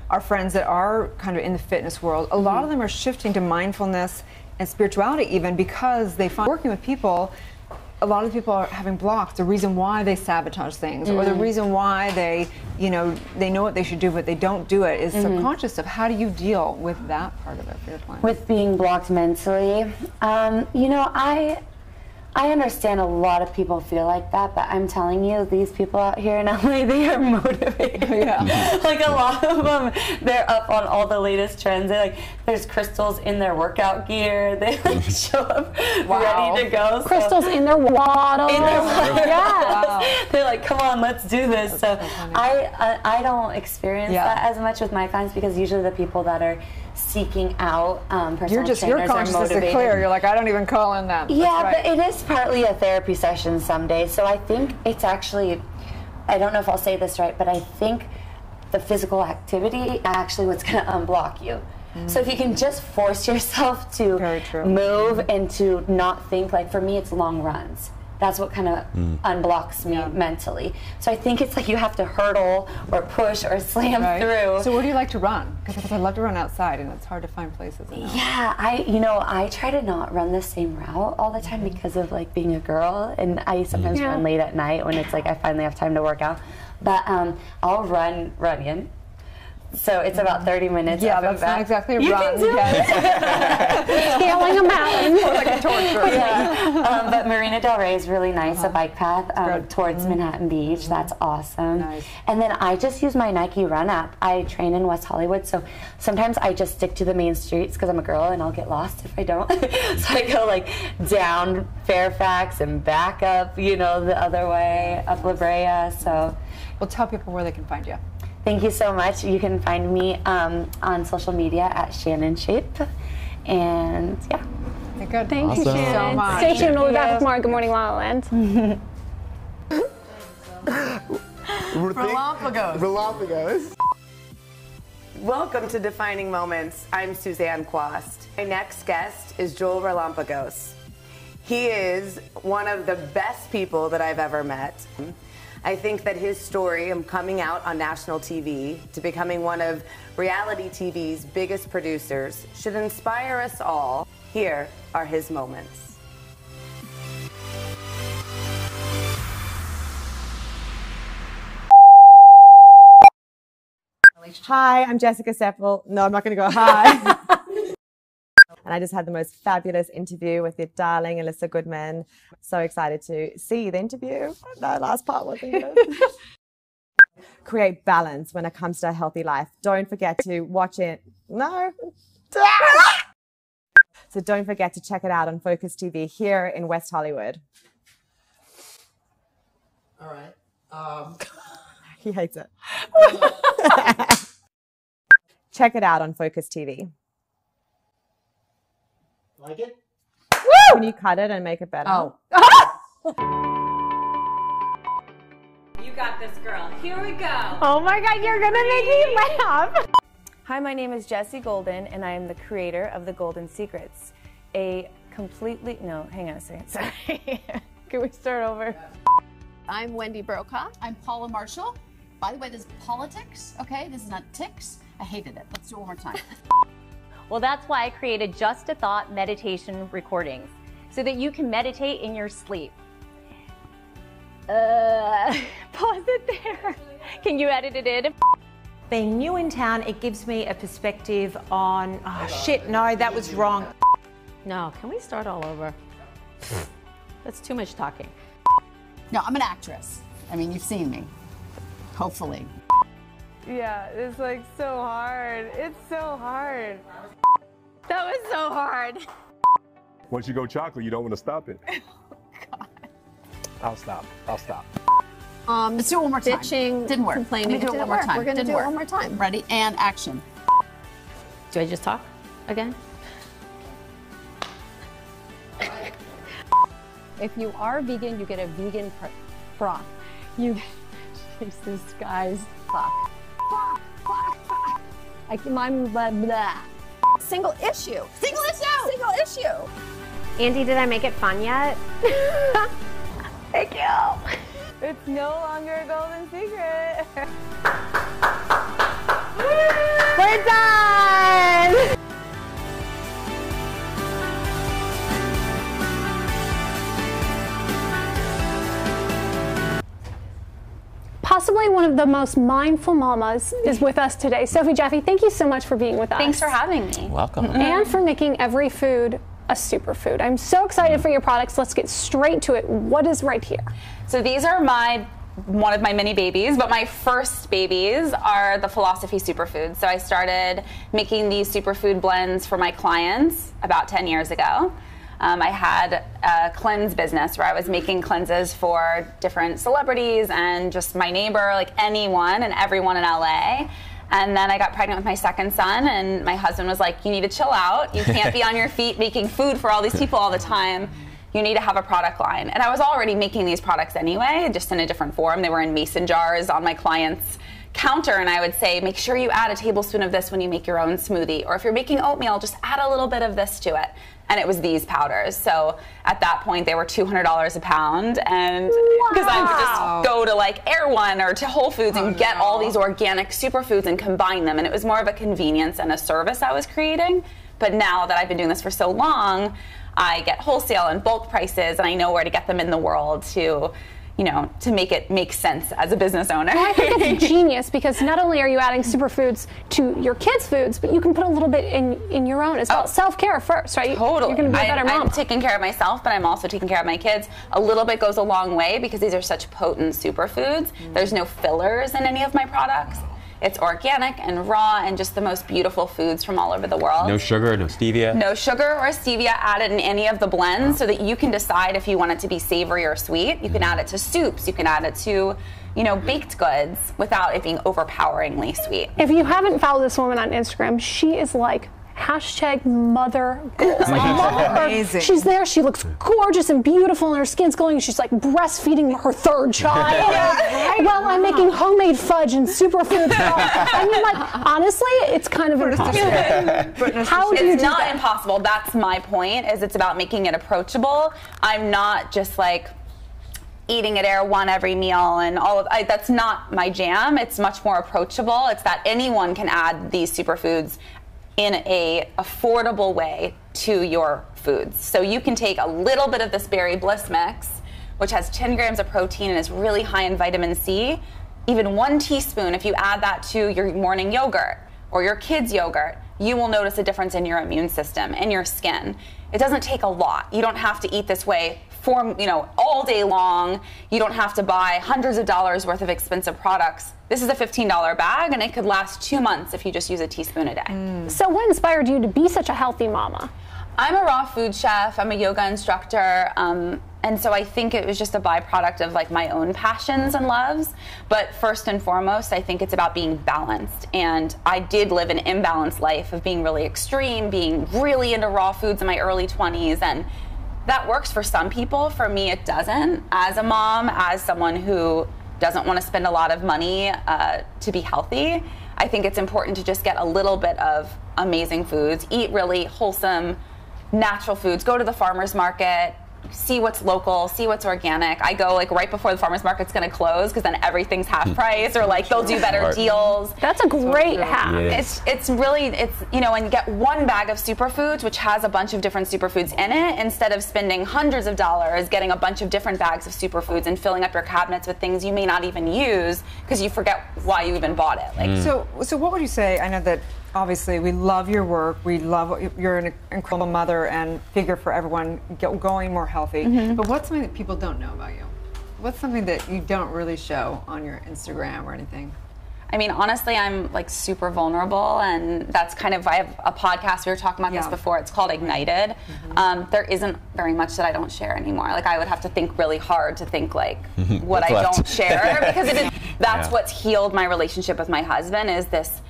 A: our friends that are kind of in the fitness world, a lot of them are shifting to mindfulness and spirituality even, because they find working with people, a lot of people are having blocks. The reason why they sabotage things, or the reason why they, you know, they know what they should do but they don't do it, is subconscious stuff. How do you deal with that part of it for your clients?
E: With being blocked mentally, you know, I understand a lot of people feel like that, but I'm telling you, these people out here in LA, they are motivated. Like a lot of them, they're up on all the latest trends. They like, there's crystals in their workout gear. They like show up ready to go.
C: Crystals in their waddle.
E: They're like, come on, let's do this. So I don't experience that as much with my clients, because usually the people that are seeking out personal trainers
A: your consciousness is clear. You're like, I don't even call in them.
E: Yeah, but it is partly a therapy session some days. So I think it's actually, I don't know if I'll say this right, but I think the physical activity actually what's going to unblock you. So if you can just force yourself to move and to not think, like for me it's long runs. that's what kind of unblocks me mentally. So I think it's like you have to hurdle or push or slam through.
A: So where do you like to run? Because I love to run outside, and it's hard to find places.
E: Yeah, I try to not run the same route all the time because of like being a girl, and I sometimes run late at night when it's like I finally have time to work out. But I'll run in. So it's about 30 minutes.
A: Yeah, that's not exactly a run.
E: Can do
C: Scaling a mountain.
A: Like a torture.
E: Yeah. But Marina Del Rey is really nice, a bike path towards Manhattan Beach. That's awesome. Nice. And then I just use my Nike Run app. I train in West Hollywood, so sometimes I just stick to the main streets because I'm a girl and I'll get lost if I don't. So I go like down Fairfax and back up, the other way, up La Brea. So,
A: well, tell people where they can find you.
E: Thank you so much. You can find me on social media at Shannon Shape. And yeah.
A: Good.
C: Thank you, Shannon.
A: So much.
C: Stay tuned. We'll be back with more Good Morning La La Land.
L: Relapagos. Welcome to Defining Moments. I'm Suzanne Quast. My next guest is Joel Relampagos. He is one of the best people that I've ever met. I think that his story of coming out on national TV to becoming one of reality TV's biggest producers should inspire us all. Here are his moments.
P: Hi, I'm Jessica Seppel. No, I'm not going to go hi. And I just had the most fabulous interview with your darling Alyssa Goodman. So excited to see the interview. That last part wasn't good. Create balance when it comes to a healthy life. Don't forget to watch it. No. So don't forget to check it out on Focus TV here in West Hollywood.
Q: All right.
P: He hates it. Check it out on Focus TV.
Q: Like it?
P: Can you cut it and make it better?
Q: Oh.
R: You got this, girl. Here we go.
C: Oh my God, you're gonna make me laugh.
S: Hi, my name is Jessie Golden, and I am the creator of The Golden Secrets. No, hang on a second, sorry. Can we start over?
T: I'm Wendy Brokaw. I'm Paula Marshall. By the way, this is politics, okay? This is not ticks. I hated it. Let's do it one more time.
R: Well, that's why I created Just a Thought meditation recordings, so that you can meditate in your sleep. Pause it there. Can you edit it in?
U: Being new in town, it gives me a perspective on, oh shit, no, that was wrong.
R: No, can we start all over? That's too much talking.
T: No, I'm an actress. I mean, you've seen me. Hopefully.
S: Yeah, it's like so hard. It's so hard. That was so hard.
V: Once you go chocolate, you don't want to stop it.
T: Oh, God.
V: I'll stop.
T: Let's do it one more time.
U: Bitching,
T: Didn't work.
U: complaining.
T: Let me do it one more time.
U: We're going to do it one more time.
T: Ready? And action.
R: Do I just talk again?
W: If you are vegan, you get a vegan broth. Jesus, guys. Fuck. I'm blah, blah.
T: Single issue. Single issue.
X: Andy, did I make it fun yet?
S: Thank you. It's no longer a golden secret.
C: We're done! Possibly one of the most mindful mamas is with us today. Sophie Jaffe, thank you so much for being with us.
N: Thanks for having me.
B: Welcome.
C: And for making every food a superfood. I'm so excited for your products. Let's get straight to it. What is right here?
N: So these are one of my mini babies, but my first babies are the Philosophy Superfoods. So I started making these superfood blends for my clients about 10 years ago. I had a cleanse business where I was making cleanses for different celebrities and just my neighbor, like anyone and everyone in LA. And then I got pregnant with my second son, and my husband was like, you need to chill out. You can't be on your feet making food for all these people all the time. You need to have a product line. And I was already making these products anyway, just in a different form. They were in mason jars on my clients' counter and I would say, make sure you add a tablespoon of this when you make your own smoothie. Or if you're making oatmeal, just add a little bit of this to it. And it was these powders. So at that point, they were $200 a pound. And because I would just go to like Air One or to Whole Foods and get all these organic superfoods and combine them. And it was more of a convenience and a service I was creating. But now that I've been doing this for so long, I get wholesale and bulk prices, and I know where to get them in the world to, you know, to make it make sense as a business owner.
C: Well, I think it's genius because not only are you adding superfoods to your kids' foods, but you can put a little bit in your own as well. Self-care first, right?
N: Totally.
C: You're going to be a better mom.
N: I'm taking care of myself, but I'm also taking care of my kids. A little bit goes a long way because these are such potent superfoods. There's no fillers in any of my products. It's organic and raw and just the most beautiful foods from all over the world.
B: No sugar, no stevia.
N: No sugar or stevia added in any of the blends so that you can decide if you want it to be savory or sweet. You can add it to soups. You can add it to, you know, baked goods without it being overpoweringly sweet.
C: If you haven't followed this woman on Instagram, she is like #mother goals. Like,
A: amazing.
C: She's there. She looks gorgeous and beautiful, and her skin's glowing. She's like breastfeeding her third child. Well, I'm making homemade fudge and superfood stuff. I mean, like, honestly, it's kind of impossible. How do you
N: It's
C: do
N: not
C: that?
N: impossible. That's my point. Is it's about making it approachable. I'm not just like eating at Air One every meal and all of that's not my jam. It's much more approachable. It's that anyone can add these superfoods in a affordable way to your foods. So you can take a little bit of this berry bliss mix, which has 10 grams of protein and is really high in vitamin C. Even 1 teaspoon, if you add that to your morning yogurt or your kids' yogurt, you will notice a difference in your immune system and your skin. It doesn't take a lot. You don't have to eat this way for, you know, all day long. You don't have to buy hundreds of dollars worth of expensive products. This is a $15 bag, and it could last 2 months if you just use a teaspoon a day.
C: So what inspired you to be such a healthy mama?
N: I'm a raw food chef. I'm a yoga instructor. And so I think it was just a byproduct of like my own passions and loves. But first and foremost, I think it's about being balanced. And I did live an imbalanced life of being really extreme, being really into raw foods in my early 20s. And that works for some people. For me, it doesn't. As a mom, as someone who doesn't want to spend a lot of money to be healthy, I think it's important to just get a little bit of amazing foods, eat really wholesome, natural foods, go to the farmer's market, see what's local, see what's organic. I go like right before the farmer's market's going to close because then everything's half price or like they'll do better deals.
C: That's a great hack.
N: It's really, you know, and you get 1 bag of superfoods, which has a bunch of different superfoods in it, instead of spending hundreds of dollars getting a bunch of different bags of superfoods and filling up your cabinets with things you may not even use because you forget why you even bought it. Like,
A: So what would you say? I know that obviously we love your work. We love you're an incredible mother and figure for everyone going more healthy. But what's something that people don't know about you? What's something that you don't really show on your Instagram or anything?
N: I mean, honestly, I'm like super vulnerable, and that's kind of, I have a podcast, we were talking about this before, it's called Ignited. There isn't very much that I don't share anymore. Like, I would have to think really hard to think like what I don't share, because that's what's healed my relationship with my husband, is this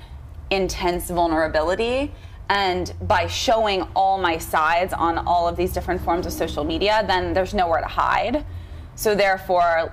N: intense vulnerability. And by showing all my sides on all of these different forms of social media, then there's nowhere to hide. So therefore,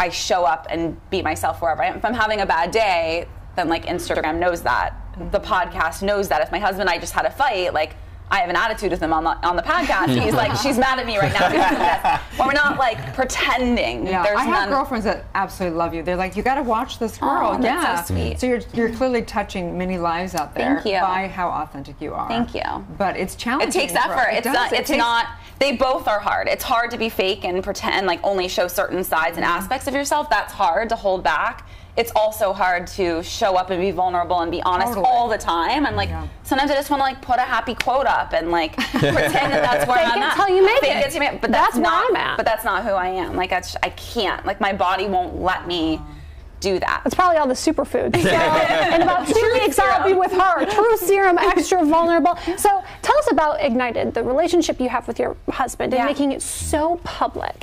N: I show up and be myself wherever I am. If I'm having a bad day, then like Instagram knows that. The podcast knows that. If my husband and I just had a fight, like I have an attitude with him on the podcast. He's like, she's mad at me right now because of this. Well, we're not like pretending.
A: Yeah,
N: There's
A: I have girlfriends that absolutely love you. They're like, you got to watch this girl.
N: Oh, that's so sweet.
A: So you're clearly touching many lives out there.
N: Thank you.
A: By how authentic you are.
N: Thank you.
A: But it's challenging.
N: It takes effort. It's not. They both are hard. It's hard to be fake and pretend, like only show certain sides and aspects of yourself. That's hard to hold back. It's also hard to show up and be vulnerable and be honest all the time. And like sometimes I just want to like put a happy quote up and like pretend that's where I'm at.
C: Fake it till you make
N: Fake
C: it.
N: it till you make it. But
C: That's where
N: not,
C: I'm at.
N: But that's not who I am. Like I can't. Like my body won't let me do that.
C: It's probably all the superfoods. So in about 2 weeks, I'll be with her. True Serum, extra vulnerable. So tell us about Ignited, the relationship you have with your husband, and making it so public.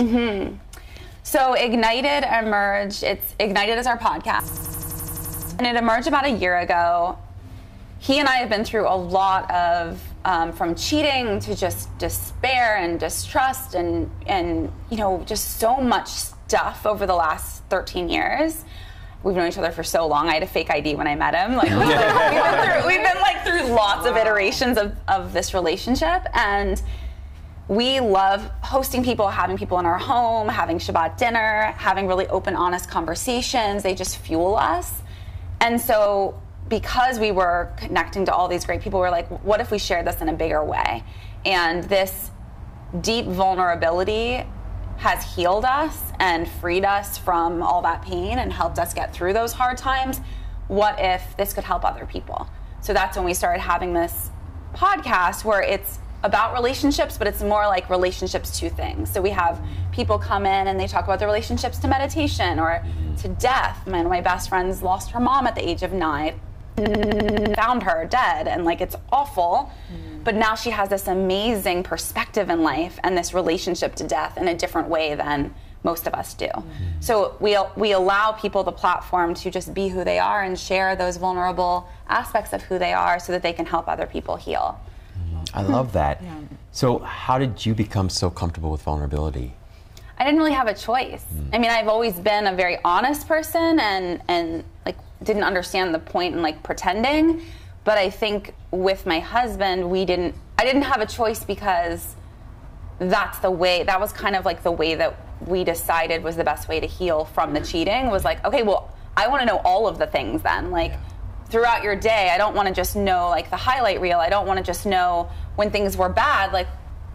N: So Ignited emerged. Ignited is our podcast. And it emerged about a year ago. He and I have been through a lot of, from cheating to just despair and distrust and you know, just so much stuff over the last 13 years. we've known each other for so long. I had a fake ID when I met him. Like we've been like through lots of iterations of this relationship, and we love hosting people, having people in our home, having Shabbat dinner, having really open, honest conversations. They just fuel us. And so because we were connecting to all these great people, we're like, what if we shared this in a bigger way? And this deep vulnerability has healed us and freed us from all that pain and helped us get through those hard times. What if this could help other people? So that's when we started having this podcast where it's about relationships, but it's more like relationships to things. So we have people come in and they talk about their relationships to meditation or to death. One of my best friends lost her mom at the age of 9, found her dead, and like it's awful. But now she has this amazing perspective in life and this relationship to death in a different way than most of us do. So we allow people the platform to just be who they are and share those vulnerable aspects of who they are so that they can help other people heal.
B: I love that. Yeah. So how did you become so comfortable with vulnerability?
N: I didn't really have a choice. I mean, I've always been a very honest person and like didn't understand the point in like pretending. But I think with my husband, I didn't have a choice because that was kind of like the way that we decided was the best way to heal from the cheating, was like, okay, well, I want to know all of the things then. Like throughout your day, I don't want to just know like the highlight reel. I don't want to just know when things were bad. Like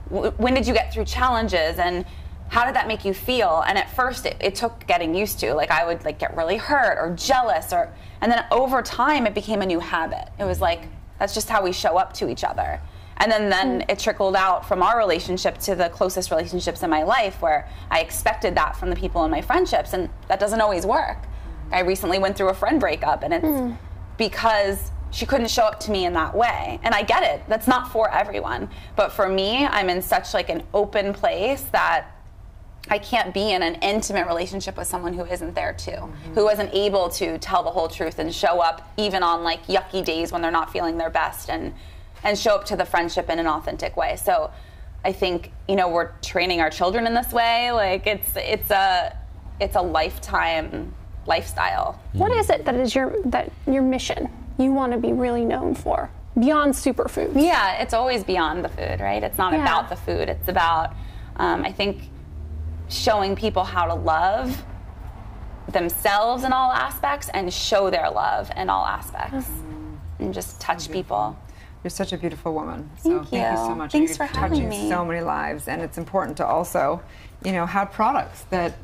N: when did you get through challenges and how did that make you feel? And at first it took getting used to. Like I would like get really hurt or jealous and then over time it became a new habit. It was like, that's just how we show up to each other. And then it trickled out from our relationship to the closest relationships in my life where I expected that from the people in my friendships, and that doesn't always work. I recently went through a friend breakup, and it's because she couldn't show up to me in that way. And I get it, that's not for everyone. But for me, I'm in such like an open place that I can't be in an intimate relationship with someone who isn't there too, who isn't able to tell the whole truth and show up even on like yucky days when they're not feeling their best and show up to the friendship in an authentic way. So I think, we're training our children in this way. Like it's a lifetime lifestyle.
C: What is it that is your mission you want to be really known for beyond superfoods?
N: Yeah, it's always beyond the food, right? It's not about the food. It's about, I think, showing people how to love themselves in all aspects and show their love in all aspects and just touch people.
A: You're such a beautiful woman. So thank you so much.
N: Thanks for having me.
A: Touching so many lives, and it's important to also, have products that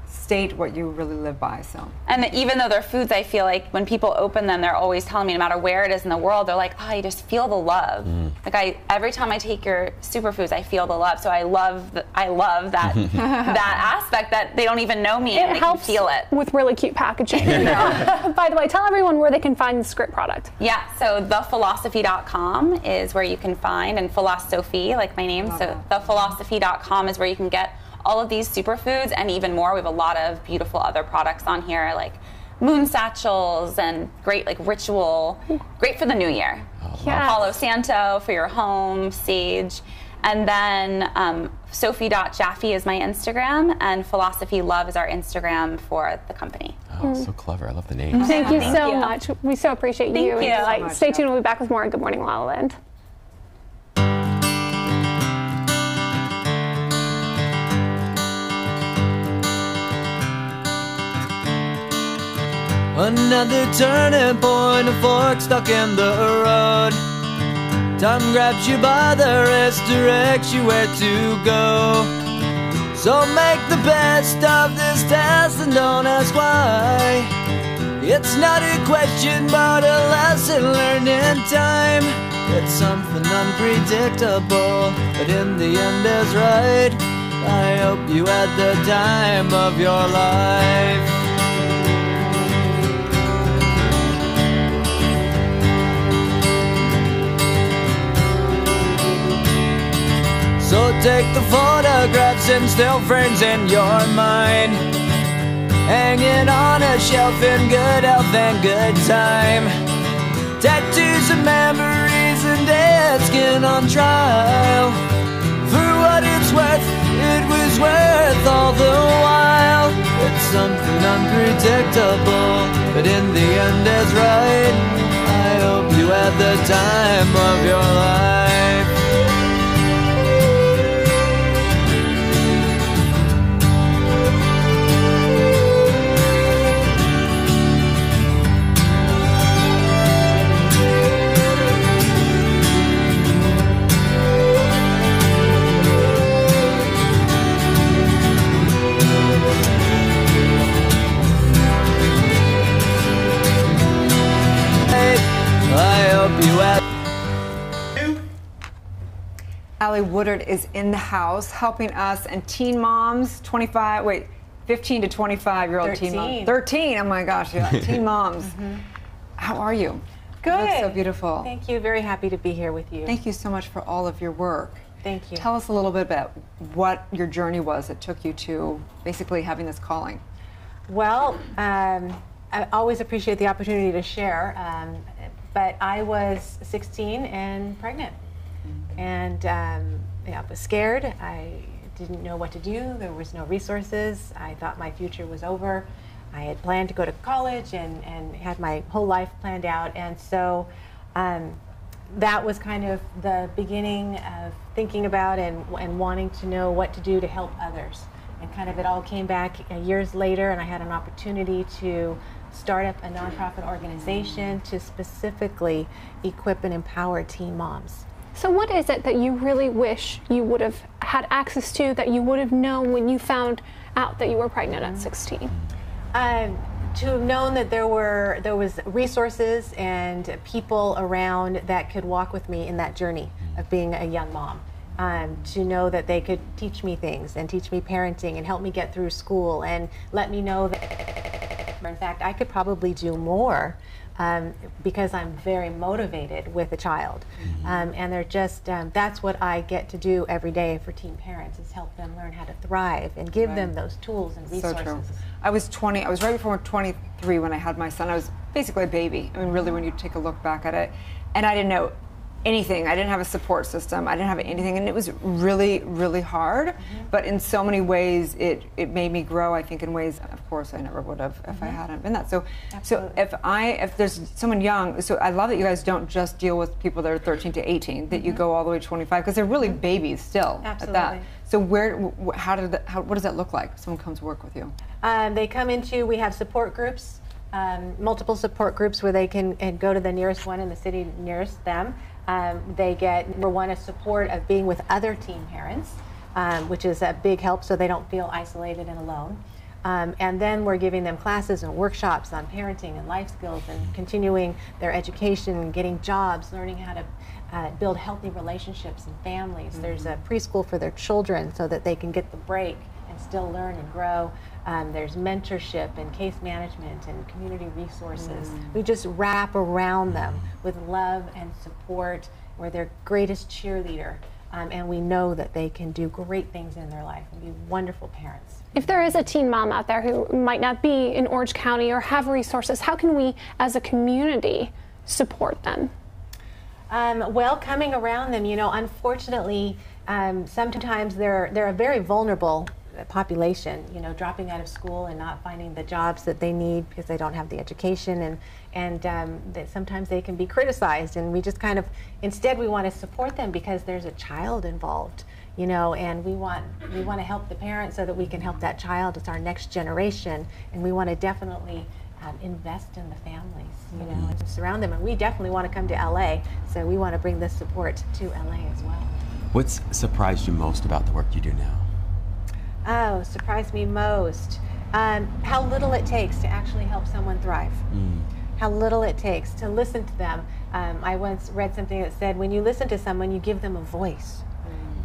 A: state what you really live by. So.
N: And even though they're foods, I feel like when people open them, they're always telling me, no matter where it is in the world, they're like, oh, you just feel the love. Like every time I take your superfoods, I feel the love. So I love that that aspect that they don't even know me and they can feel it.
C: With really cute packaging. By the way, tell everyone where they can find this great product.
N: Yeah, so thephilosophy.com is where you can find, and philosophy, like my name, so thephilosophy.com is where you can get all of these superfoods and even more. We have a lot of beautiful other products on here, like moon satchels and great like ritual, great for the new year. Palo Santo for your home, sage. And then Sophie.Jaffe is my Instagram, and Philosophy Love is our Instagram for the company.
B: Oh, so clever. I love the name.
C: Thank you so much. We so appreciate you.
N: Thank you.
C: Stay tuned. We'll be back with more on Good Morning La La Land.
D: Another turning point, a fork stuck in the road. Time grabs you by the wrist, directs you where to go. So make the best of this test and don't ask why. It's not a question but a lesson learned in time. It's something unpredictable, but in the end is right. I hope you had the time of your life. So take the photographs and still frames in your mind, hanging on a shelf in good health and good time. Tattoos and memories and dead skin on trial. For what it's worth, it was worth all the while. It's something unpredictable, but in the end it's right. I hope you had the time of your life.
A: Allie Woodard is in the house helping us and teen moms, 15 to 25-year-old teen moms. 13, oh my gosh, yeah, teen moms. How are you?
G: Good.
A: You look so beautiful.
G: Thank you. Very happy to be here with you.
A: Thank you so much for all of your work.
G: Thank you.
A: Tell us a little bit about what your journey was that took you to basically having this calling.
G: Well, I always appreciate the opportunity to share, but I was 16 and pregnant. And yeah, I was scared. I didn't know what to do. There was no resources. I thought my future was over. I had planned to go to college and had my whole life planned out. And so that was kind of the beginning of thinking about and wanting to know what to do to help others. And kind of it all came back years later, and I had an opportunity to start up a nonprofit organization to specifically equip and empower teen moms.
C: So what is it that you really wish you would have had access to, that you would have known when you found out that you were pregnant at 16?
G: To have known that there was resources and people around that could walk with me in that journey of being a young mom. To know that they could teach me things and teach me parenting and help me get through school and let me know that, in fact, I could probably do more. Because I'm very motivated with a child. And they're just, that's what I get to do every day for teen parents, is help them learn how to thrive and give them those tools and resources.
A: So true. I was right before 23 when I had my son. I was basically a baby. I mean, really, when you take a look back at it. And I didn't know anything. I didn't have a support system. I didn't have anything, and it was really, really hard. But in so many ways, it made me grow. I think in ways, of course, I never would have if I hadn't been that. So if there's someone young, so I love that you guys don't just deal with people that are 13 to 18, that you go all the way to 25, because they're really babies still.
G: Absolutely.
A: At that. So what does that look like? If someone comes to work with you.
G: They come into. We have support groups. Multiple support groups where they can go to the nearest one in the city nearest them. They get, number one, a support of being with other teen parents, which is a big help so they don't feel isolated and alone. And then we're giving them classes and workshops on parenting and life skills and continuing their education, getting jobs, learning how to build healthy relationships and families. There's a preschool for their children so that they can get the break and still learn and grow. There's mentorship and case management and community resources. We just wrap around them with love and support. We're their greatest cheerleader, and we know that they can do great things in their life and be wonderful parents.
C: If there is a teen mom out there who might not be in Orange County or have resources, how can we as a community support them?
G: Well, coming around them, unfortunately, sometimes they're a very vulnerable population, dropping out of school and not finding the jobs that they need because they don't have the education, and that sometimes they can be criticized, and we just kind of, instead we want to support them because there's a child involved, and we want to help the parents so that we can help that child. It's our next generation, and we want to definitely invest in the families, and surround them, and we definitely want to come to LA, so we want to bring this support to LA as well.
B: What's surprised you most about the work you do now?
G: Oh, surprised me most. How little it takes to actually help someone thrive. How little it takes to listen to them. I once read something that said, when you listen to someone, you give them a voice.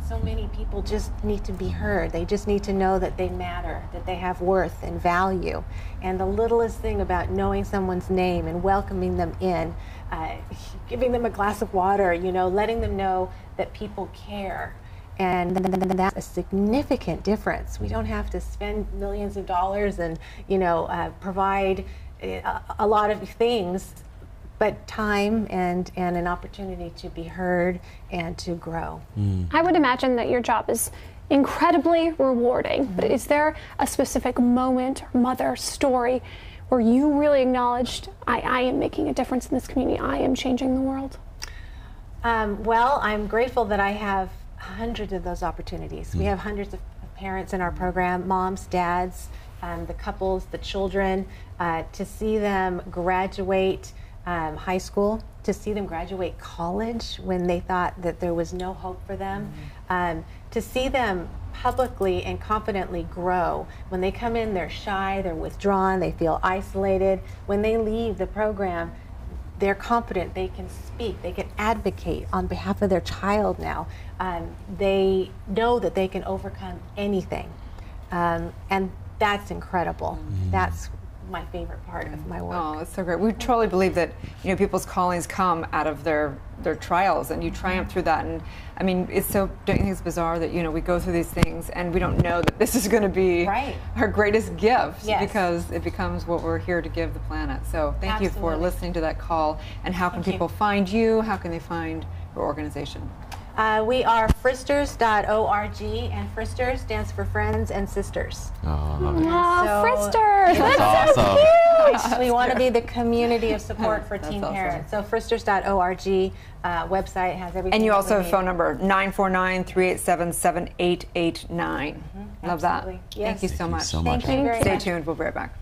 G: So many people just need to be heard. They just need to know that they matter, that they have worth and value. And the littlest thing about knowing someone's name and welcoming them in, giving them a glass of water, letting them know that people care. And that's a significant difference. We don't have to spend millions of dollars and, provide a lot of things, but time and an opportunity to be heard and to grow.
C: I would imagine that your job is incredibly rewarding. But is there a specific moment, or mother, story, where you really acknowledged, I am making a difference in this community, I am changing the world?
G: Well, I'm grateful that I have hundreds of those opportunities. We have hundreds of parents in our program, moms, dads, the couples, the children, to see them graduate high school, to see them graduate college when they thought that there was no hope for them, to see them publicly and confidently grow. When they come in, they're shy, they're withdrawn, they feel isolated. When they leave the program, they're confident, they can speak, they can advocate on behalf of their child now. They know that they can overcome anything. And that's incredible. That's my favorite part of my work.
A: Oh, it's so great. We truly believe that, you know, people's callings come out of their trials, and you triumph through that. And I mean, it's so, don't you think it's bizarre that, you know, we go through these things and we don't know that this is going to be our greatest gift, because it becomes what we're here to give the planet. So thank you for listening to that call. And how can people find you? How can they find your organization?
G: We are fristers.org, and Fristers stands for Friends and Sisters.
C: Oh, Fristers! That's
B: awesome.
C: So cute!
G: We want to be the community of support for teen parents. So fristers.org website has everything.
A: And you also have a phone number, 949-387-7889. Love that.
G: Yes.
A: Thank you so much.
B: so much.
G: Thank you very
A: Stay
G: much.
A: tuned. We'll be right back.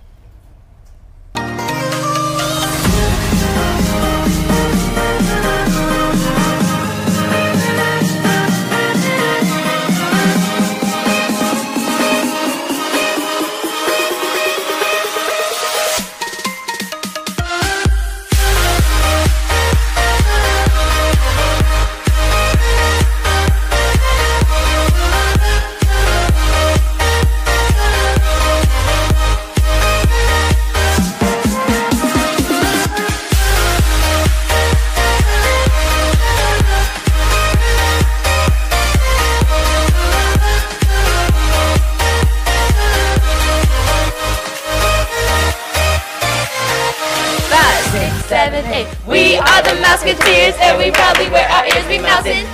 H: We are the Mouseketeers, and we proudly wear our ears. We mousin',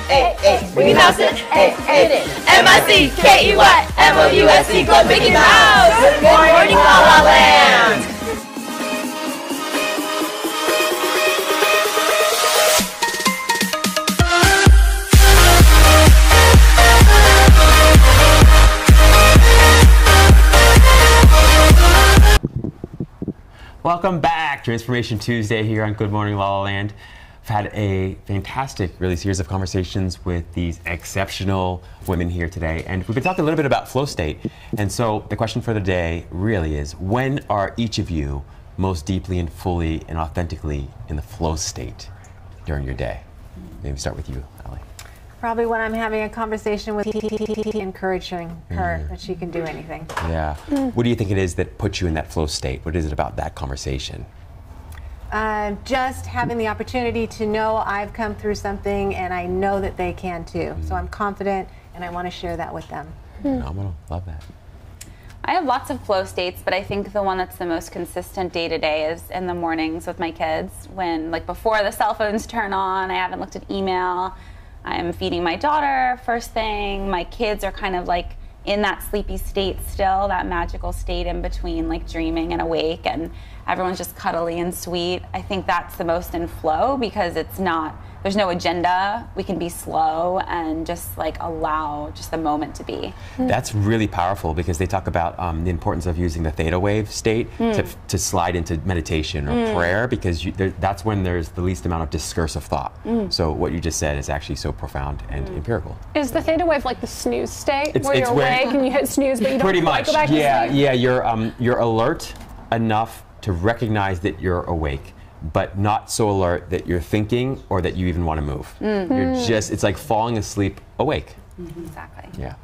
H: we mousin', M-I-C-K-E-Y-M-O-U-S-E, go Mickey Mouse. Good morning, LALALAND.
B: Welcome back, Transformation Tuesday here on Good Morning LaLaLand. I've had a fantastic, really, series of conversations with these exceptional women here today, and we've been talking a little bit about flow state. And so the question for the day really is, when are each of you most deeply and fully and authentically in the flow state during your day? Maybe start with you, Allie.
G: Probably when I'm having a conversation with encouraging her that she can do anything.
B: Yeah. What do you think it is that puts you in that flow state? What is it about that conversation?
G: Just having the opportunity to know I've come through something and I know that they can too. So I'm confident and I want to share that with them.
B: Phenomenal. Love that.
N: I have lots of flow states, but I think the one that's the most consistent day to day is in the mornings with my kids, when, like, before the cell phones turn on, I haven't looked at email. I'm feeding my daughter first thing. My kids are kind of like in that sleepy state still, that magical state in between like dreaming and awake, and everyone's just cuddly and sweet. I think that's the most in flow because it's not, there's no agenda. We can be slow and just like allow just the moment to be.
B: That's really powerful because they talk about the importance of using the theta wave state to slide into meditation or prayer, because that's when there's the least amount of discursive thought. So what you just said is actually so profound and empirical.
C: Is the theta wave like the snooze state, where you're awake and you hit snooze but you don't
B: pretty much,
C: go back to sleep?
B: Yeah, you're alert enough to recognize that you're awake, but not so alert that you're thinking or that you even want to move. You're just, it's like falling asleep awake.
N: Exactly.
B: Yeah.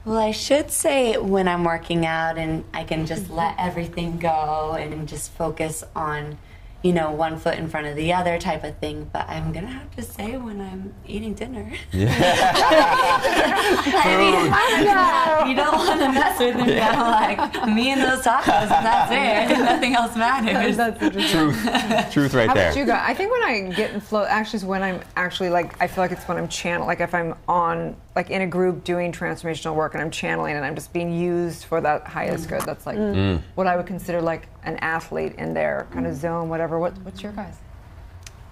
E: Well, I should say when I'm working out and I can just let everything go and just focus on, you know, one foot in front of the other type of thing, but I'm gonna have to say when I'm eating dinner.
B: Yeah.
E: I mean, you don't want to mess with me.
B: Yeah.
E: I'm like, me and those tacos, and that's it. Nothing else matters.
B: Truth right
A: How
B: there.
A: about you guys? I think when I get in flow, actually is when I'm actually like, I feel like it's when I'm channeling, like if I'm on, like in a group doing transformational work and I'm channeling and I'm just being used for that highest good. That's like what I would consider like an athlete in their kind of zone, whatever. What's your guys?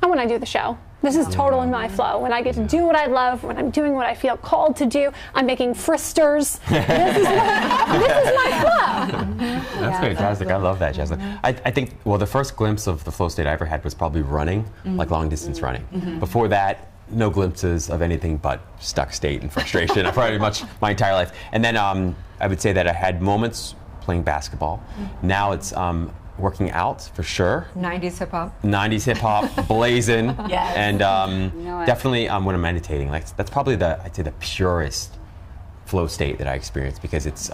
C: And when I do the show. This is total in my flow. When I get to do what I love, when I'm doing what I feel called to do, I'm making fristers. This is my flow.
B: That's fantastic. I love that, Jasmine. I think, well, the first glimpse of the flow state I ever had was probably running, like long distance running. Before that, no glimpses of anything but stuck state and frustration pretty much my entire life. And then I would say that I had moments playing basketball. Now it's working out for sure.
A: 90s hip hop.
B: 90s hip hop, blazing.
A: Yes.
B: And
A: know it.
B: definitely when I'm meditating, like that's probably I'd say the purest flow state that I experience, because it's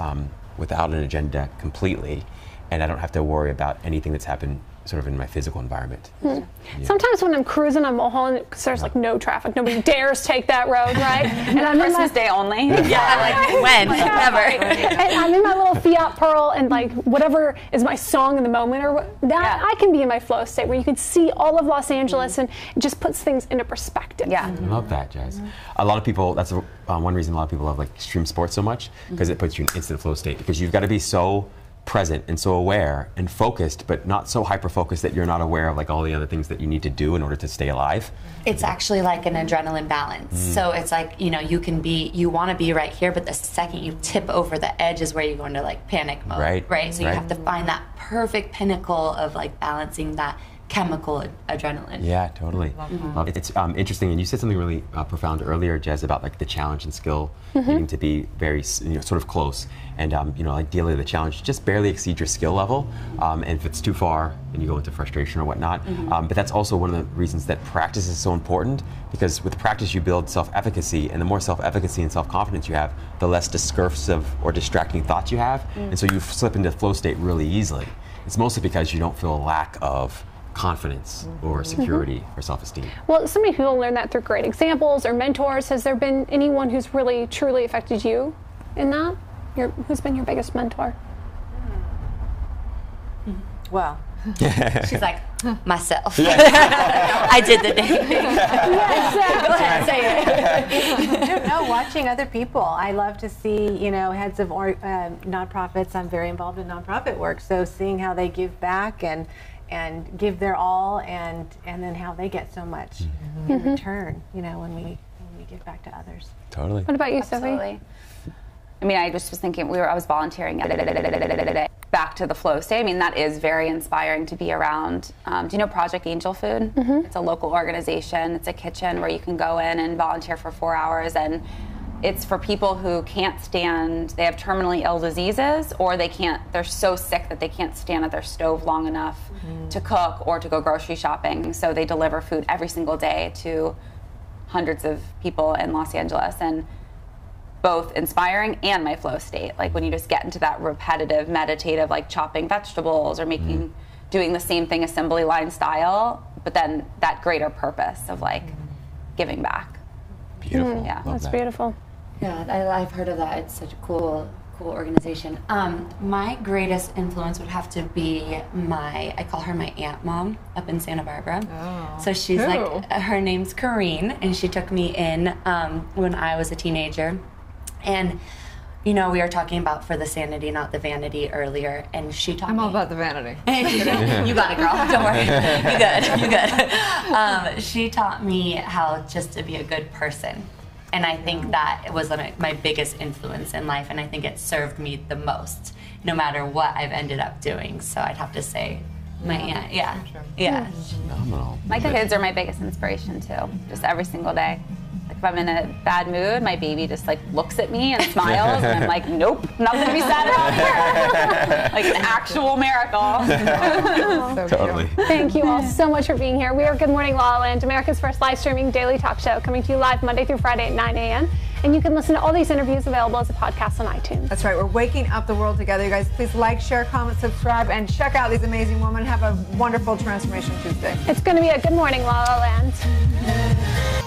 B: without an agenda completely, and I don't have to worry about anything that's happened sort of in my physical environment.
C: Yeah. Sometimes when I'm cruising on Mulholland, because there's like no traffic, nobody dares take that road, right? And I'm
N: Christmas Day only.
E: Yeah, like when? Never.
C: And I'm in my little Fiat Pearl, and like whatever is my song in the moment, or that I can be in my flow state where you can see all of Los Angeles, and it just puts things into perspective.
N: Yeah.
B: I love that, Jazz. A lot of people, that's one reason a lot of people love like extreme sports so much, because it puts you in instant flow state, because you've got to be so present and so aware and focused, but not so hyper focused that you're not aware of like all the other things that you need to do in order to stay alive.
E: It's actually like an adrenaline balance. So it's like, you know, you want to be right here, but the second you tip over the edge is where you go into like panic mode. Right. So you have to find that perfect pinnacle of like balancing that chemical adrenaline.
B: Yeah, totally. It's interesting, and you said something really profound earlier, Jez, about like the challenge and skill needing to be very, sort of close. And ideally, the challenge just barely exceed your skill level, and if it's too far, then you go into frustration or whatnot. But that's also one of the reasons that practice is so important, because with practice you build self-efficacy, and the more self-efficacy and self-confidence you have, the less discursive or distracting thoughts you have, and so you slip into flow state really easily. It's mostly because you don't feel a lack of confidence or security or self-esteem.
C: Well, so many people learn that through great examples or mentors. Has there been anyone who's really truly affected you in that? Who's been your biggest mentor?
G: Well,
E: she's like, myself. I did the dang thing. Go ahead, say it.
G: I don't know, watching other people. I love to see, heads of nonprofits. I'm very involved in nonprofit work, so seeing how they give back and give their all, and then how they get so much in return, when we give back to others.
B: Totally.
C: What about you, Sophie?
N: I mean, I just was thinking, I was volunteering back to the flow state. I mean, that is very inspiring to be around. Do you know Project Angel Food? It's a local organization. It's a kitchen where you can go in and volunteer for 4 hours, and it's for people who can't stand, they have terminally ill diseases, or they're so sick that they can't stand at their stove long enough to cook or to go grocery shopping. So they deliver food every single day to hundreds of people in Los Angeles. And both inspiring and my flow state. Like when you just get into that repetitive, meditative, like chopping vegetables or doing the same thing assembly line style, but then that greater purpose of like giving back.
B: Beautiful.
N: Yeah,
C: that's beautiful.
E: Yeah, I've heard of that. It's such a cool organization. My greatest influence would have to be I call her my aunt mom up in Santa Barbara. Oh. So she's her name's Corrine, and she took me in when I was a teenager. And, we were talking about for the sanity, not the vanity earlier, and she taught me.
A: I'm all about the vanity.
E: You got it, girl. Don't worry. You good. She taught me how just to be a good person. And I think that was my biggest influence in life, and I think it served me the most, no matter what I've ended up doing. So I'd have to say my aunt. Yeah.
B: Phenomenal.
N: My kids are my biggest inspiration too, just every single day. Like if I'm in a bad mood, my baby just like looks at me and smiles, and I'm like, nope, nothing to be sad about here. Like an actual miracle.
C: So
B: totally.
C: Thank you all so much for being here. We are Good Morning LaLaLand, America's first live streaming daily talk show, coming to you live Monday through Friday at 9 a.m. And you can listen to all these interviews available as a podcast on iTunes.
A: That's right. We're waking up the world together, you guys. Please like, share, comment, subscribe, and check out these amazing women. Have a wonderful Transformation Tuesday.
C: It's going to be a good morning, La La Land.